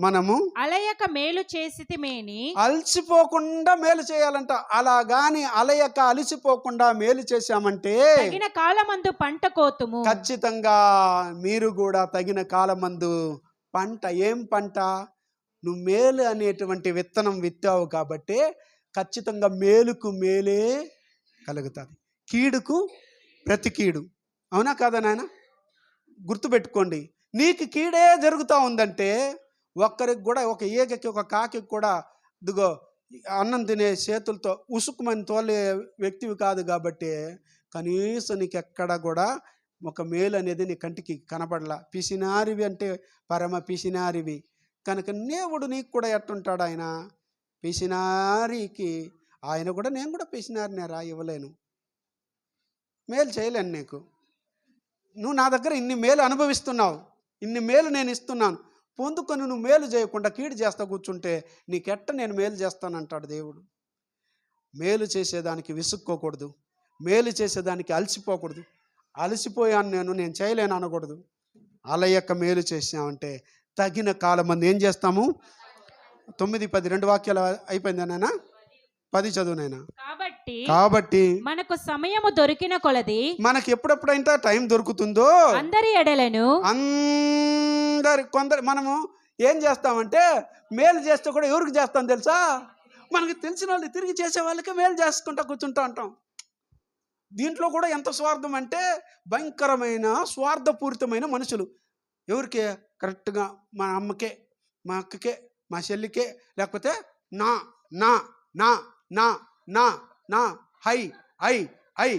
మనము అలయక మేలు చేసితిమేని, అలసిపోకుండా మేలు చేయాలంట. అలాగాని అలయక అలసిపోకుండా మేలు చేశామంటే తగిన కాలమందు పంట కోతుము. ఖచ్చితంగా మీరు కూడా తగిన కాలమందు పంట. ఏం పంట? నువ్వు మేలు అనేటువంటి విత్తనం విత్తావు కాబట్టి ఖచ్చితంగా మేలుకు మేలే కలుగుతుంది, కీడుకు ప్రతి కీడు. అవునా కాదా నాయన? గుర్తుపెట్టుకోండి, నీకు కీడే జరుగుతూ ఉందంటే ఒక్కరికి కూడా, ఒక ఈగకి ఒక కాకి కూడా ఇదిగో అన్నం తినే చేతులతో ఉసుకుమని తోలే వ్యక్తివి కాదు. కాబట్టి కనీసం నీకు ఎక్కడ కూడా ఒక మేలు అనేది నీ కంటికి కనపడలా. పిసినారివి అంటే పరమ పిసినారివి కనుక దేవుడు నీకు కూడా ఎట్టుంటాడు? ఆయన పిసినారికి ఆయన కూడా, నేను కూడా పిసినారినే రా, ఇవ్వలేను, మేలు చేయలేను నీకు. నువ్వు నా దగ్గర ఇన్ని మేలు అనుభవిస్తున్నావు, ఇన్ని మేలు నేను ఇస్తున్నాను, పొందుకొని నువ్వు మేలు చేయకుండా కీడు చేస్తా కూర్చుంటే నీకెట్ట నేను మేలు చేస్తానంటాడు దేవుడు. మేలు చేసేదానికి విసుక్కోకూడదు, మేలు చేసేదానికి అలసిపోకూడదు. అలసిపోయాను నేను చేయలేను అనకూడదు. అలయక్క మేలు చేసామంటే తగిన కాలం మంది ఏం చేస్తాము? 9, 10 రెండు వాక్యాలు అయిపోయింది నాయనా. 10 చదువునైనా. కాబట్టి మనకు సమయము దొరికిన కొలది, మనకి ఎప్పుడెప్పుడైతే టైం దొరుకుతుందో అందరి ఎడలను కొందరు మనము ఏం చేస్తామంటే మేలు చేస్తే కూడా ఎవరికి చేస్తాం తెలుసా? మనకి తెలిసిన వాళ్ళు తిరిగి చేసే వాళ్ళకే మేలు చేసుకుంటా కూర్చుంటా ఉంటాం. దీంట్లో కూడా ఎంత స్వార్థం అంటే భయంకరమైన స్వార్థపూరితమైన మనుషులు. ఎవరికే? కరెక్ట్గా మా అమ్మకే, మా అక్కకే, మా చెల్లికే, లేకపోతే నా నా నా నా నా నా హై ఐ ఐ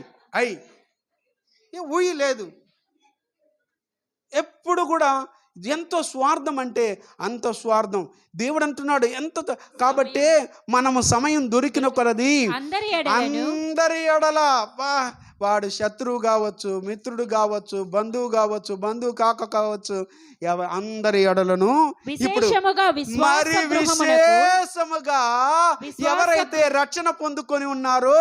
ఐ ఊయి లేదు. ఎప్పుడు కూడా ఎంతో స్వార్థం అంటే అంత స్వార్థం. దేవుడు అంటున్నాడు ఎంత. కాబట్టి మనము సమయం దొరికిన కొలది అందరి ఎడల, వాడు శత్రువు కావచ్చు, మిత్రుడు కావచ్చు, బంధువు కావచ్చు, బంధువు కావచ్చు, అందరి ఎడలను ఇప్పుడు మరి విశేషముగా ఎవరైతే రక్షణ పొందుకొని ఉన్నారో,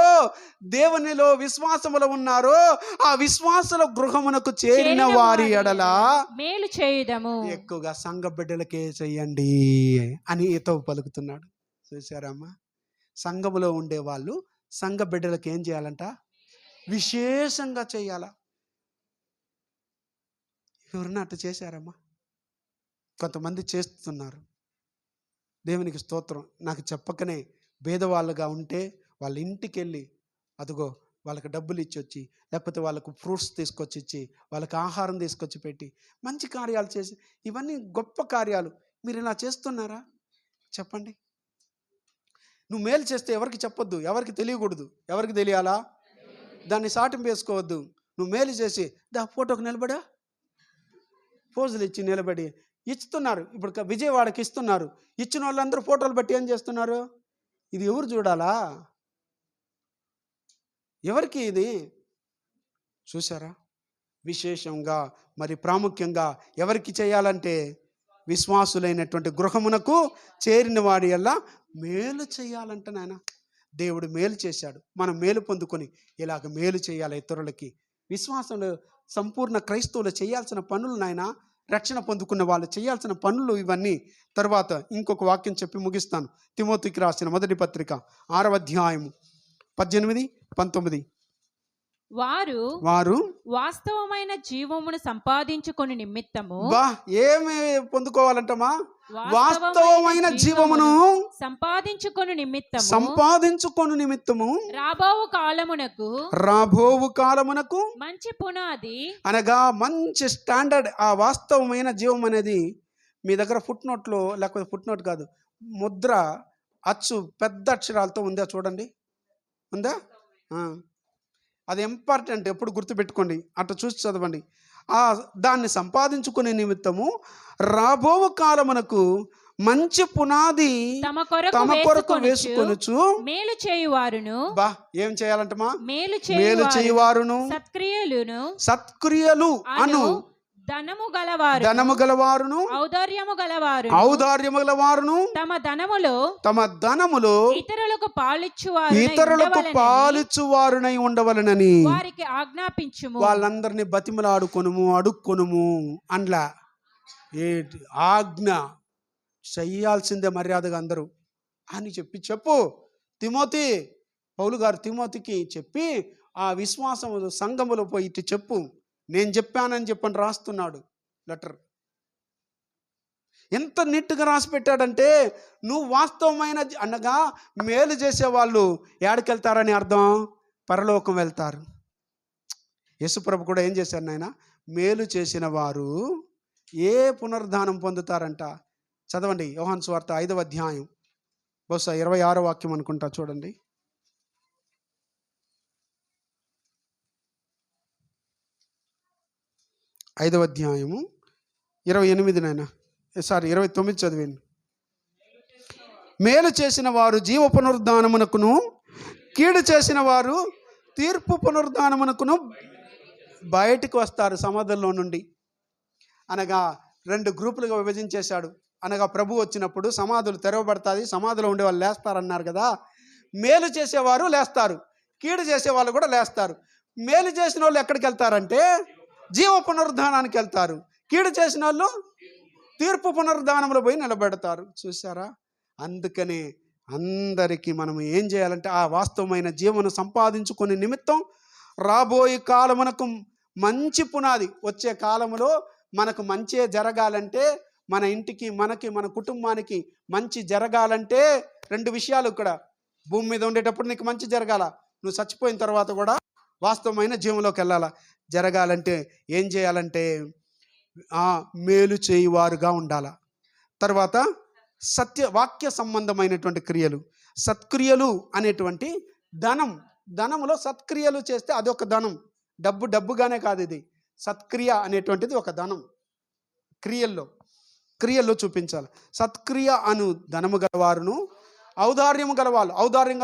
దేవునిలో విశ్వాసములో ఉన్నారో, ఆ విశ్వాసుల గృహమునకు చేరిన వారి ఎడల మేలు చేయుదము, ఎక్కువగా సంఘ బిడ్డలకే చెయ్యండి అని హితవు పలుకుతున్నాడు. చూసారమ్మా, సంఘములో ఉండే వాళ్ళు సంఘ బిడ్డలకు ఏం చేయాలంట? విశేషంగా చేయాలా. ఎవరన్నా అట్లా చేశారమ్మా? కొంతమంది చేస్తున్నారు. దేవునికి స్తోత్రం. నాకు చెప్పకనే భేదవాళ్ళుగా ఉంటే వాళ్ళ ఇంటికి వెళ్ళి అదిగో వాళ్ళకి డబ్బులు ఇచ్చి వచ్చి, లేకపోతే వాళ్ళకు ఫ్రూట్స్ తీసుకొచ్చి ఇచ్చి, వాళ్ళకి ఆహారం తీసుకొచ్చి పెట్టి మంచి కార్యాలు చేసి, ఇవన్నీ గొప్ప కార్యాలు. మీరు ఇలా చేస్తున్నారా? చెప్పండి. నువ్వు మేలు చేస్తే ఎవరికి చెప్పొద్దు, ఎవరికి తెలియకూడదు. ఎవరికి తెలియాలా? దాన్ని సాటింపు వేసుకోవద్దు. నువ్వు మేలు చేసి ఫోటోకి నిలబడా, పోజులు ఇచ్చి నిలబడి ఇస్తున్నారు. ఇప్పుడు విజయవాడకి ఇస్తున్నారు. ఇచ్చిన వాళ్ళందరూ ఫోటోలు బట్టి ఏం చేస్తున్నారు? ఇది ఎవరు చూడాలా? ఎవరికి ఇది? చూసారా? విశేషంగా మరి ప్రాముఖ్యంగా ఎవరికి చేయాలంటే విశ్వాసులైనటువంటి గృహమునకు చేరిన వాడి వల్ల మేలు చేయాలంట నాయన. దేవుడు మేలు చేశాడు, మనం మేలు పొందుకొని ఇలాగ మేలు చేయాలి ఇతరులకి. విశ్వాసంలో సంపూర్ణ క్రైస్తవులు చేయాల్సిన పనులు నాయన, రక్షణ పొందుకున్న వాళ్ళు చేయాల్సిన పనులు ఇవన్నీ. తర్వాత ఇంకొక వాక్యం చెప్పి ముగిస్తాను. తిమోతికి రాసిన మొదటి పత్రిక 6వ అధ్యాయము 18, 19. వారు వాస్తవమైన జీవమును సంపాదించుకొని నిమిత్తము ఏమి పొందుకోవాలంటమా? వాస్తవమైన జీవమును సంపాదించుకొని నిమిత్తము రాబోవు కాలమునకు మంచి పునాది అనగా మంచి స్టాండర్డ్. ఆ వాస్తవమైన జీవం అనేది మీ దగ్గర ఫుట్ నోట్లో, లేకపోతే ఫుట్ నోట్ కాదు, ముద్ర అచ్చు పెద్ద అక్షరాలతో ఉందా చూడండి, ఉందా? అది ఇంపార్టెంట్, ఎప్పుడు గుర్తుపెట్టుకోండి, అట్లా చూసి చదవండి. దాన్ని సంపాదించుకునే నిమిత్తము రాబో కాలమునకు మంచి పునాది తమ కొరకు వేసుకొనుచు మేలు చేయువారును. ఏం చేయాలంటమా? మేలు చేయువారును సత్క్రియలు అను ధనము గలవారును ఔదార్యము గలవారును తమ ధనములో ఇతరులకు పాలిచ్చువారునై ఉండవలెనని వారికి ఆజ్ఞాపించుము. వాళ్ళందరినీ బతిమలాడుకొనుము, అడుక్కొనుము అండ్లా. ఆజ్ఞ చెయ్యాల్సిందే మర్యాదగా అందరూ అని చెప్పు తిమోతి. పౌలు గారు తిమోతికి చెప్పి ఆ విశ్వాసం సంఘములో పోయి ఇటు చెప్పు, నేను చెప్పానని చెప్పని రాస్తున్నాడు లెటర్. ఎంత నీట్గా రాసి పెట్టాడంటే, నువ్వు వాస్తవమైన అనగా మేలు చేసేవాళ్ళు ఏడకెళ్తారని అర్థం, పరలోకం వెళ్తారు. యేసుప్రభు కూడా ఏం చేశారు నాయన? మేలు చేసిన వారు ఏ పునరుద్ధానం పొందుతారంట? చదవండి యోహాను సువార్త 5వ అధ్యాయం, బహుశా 26వ వాక్యం అనుకుంటా, చూడండి. 5వ అధ్యాయము 28 నాయన, 29 చదివేయండి. మేలు చేసిన వారు జీవ పునరుద్ధానమునకును, కీడు చేసిన వారు తీర్పు పునరుద్ధానమునకును బయటికి వస్తారు సమాధుల్లో నుండి. అనగా 2 గ్రూపులుగా విభజించేశాడు. అనగా ప్రభు వచ్చినప్పుడు సమాధులు తెరవబడతాయి, సమాధిలో ఉండే వాళ్ళు లేస్తారన్నారు కదా. మేలు చేసేవారు లేస్తారు, కీడు చేసేవాళ్ళు కూడా లేస్తారు. మేలు చేసిన వాళ్ళు ఎక్కడికి వెళ్తారంటే జీవ పునరుద్ధానానికి వెళ్తారు, కీడు చేసిన వాళ్ళు తీర్పు పునరుద్ధానంలో పోయి నిలబెడతారు. చూసారా? అందుకనే అందరికీ మనం ఏం చేయాలంటే ఆ వాస్తవమైన జీవనం సంపాదించుకునే నిమిత్తం రాబోయే కాలమునకు మంచి పునాది. వచ్చే కాలంలో మనకు మంచి జరగాలంటే, మన ఇంటికి, మనకి, మన కుటుంబానికి మంచి జరగాలంటే 2 విషయాలు. ఇక్కడ భూమి మీద ఉండేటప్పుడు నీకు మంచి జరగాల, నువ్వు చచ్చిపోయిన తర్వాత కూడా వాస్తవమైన జీవంలోకి వెళ్ళాలా. జరగాలంటే ఏం చేయాలంటే మేలు చేయువారుగా ఉండాల. తర్వాత వాక్య సంబంధమైనటువంటి క్రియలు, సత్క్రియలు అనేటువంటి ధనములో సత్క్రియలు చేస్తే అది ఒక ధనం. డబ్బుగానే కాదు, ఇది సత్క్రియ అనేటువంటిది ఒక ధనం. క్రియల్లో చూపించాలి. సత్క్రియ అను ధనము గలవారును ఔదార్యము గలవాళ్ళు. ఔదార్యం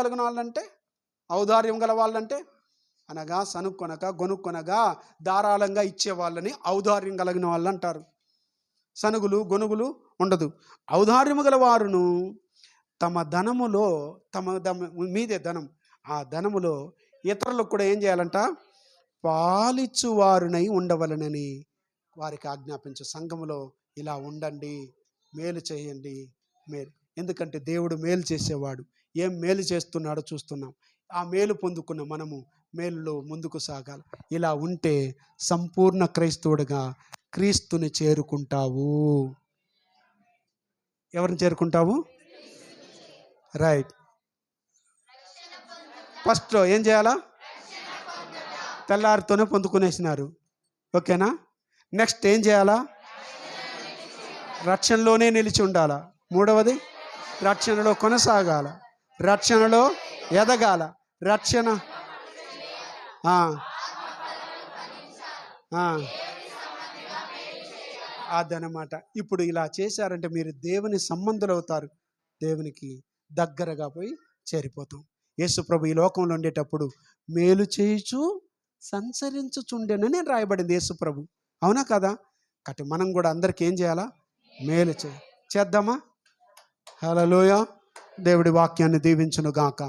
గలవాళ్ళంటే అనగా సనుక్కొనక గొనుక్కొనగా ధారాళంగా ఇచ్చేవాళ్ళని ఔదార్యం కలిగిన వాళ్ళు అంటారు. సనుగులు గొనుగులు ఉండదు. ఔదార్యము గలవారును తమ ధనములో, మీదే ధనం, ఆ ధనములో ఇతరులకు కూడా ఏం చేయాలంట? పాలిచ్చువారునై ఉండవలనని వారికి ఆజ్ఞాపించు. సంఘములో ఇలా ఉండండి, మేలు చేయండి. ఎందుకంటే దేవుడు మేలు చేసేవాడు. ఏం మేలు చేస్తున్నాడో చూస్తున్నాం. ఆ మేలు పొందుకున్న మనము మేలులో ముందుకు సాగాలి. ఇలా ఉంటే సంపూర్ణ క్రైస్తవుడిగా క్రీస్తుని చేరుకుంటావు. ఎవరిని చేరుకుంటావు? రైట్. ఫస్ట్లో ఏం చేయాలా? తెల్లారితోనే పొందుకునేసినారు, ఓకేనా? నెక్స్ట్ ఏం చేయాలా? రక్షణలోనే నిలిచి ఉండాలా. 3వది రక్షణలో కొనసాగాల, రక్షణలో ఎదగాల. రక్షణ అదనమాట. ఇప్పుడు ఇలా చేశారంటే మీరు దేవుని సంబంధులు అవుతారు, దేవునికి దగ్గరగా పోయి చేరిపోతాం. యేసు ప్రభు ఈ లోకంలో ఉండేటప్పుడు మేలు చేయుచు సంచరించుచుండెనని రాయబడింది యేసు ప్రభు. అవునా కదా? కాబట్టి మనం కూడా అందరికీ ఏం చేయాలా? మేలు చేద్దామా? హల్లెలూయా. దేవుడి వాక్యాన్ని దీవించును గాక.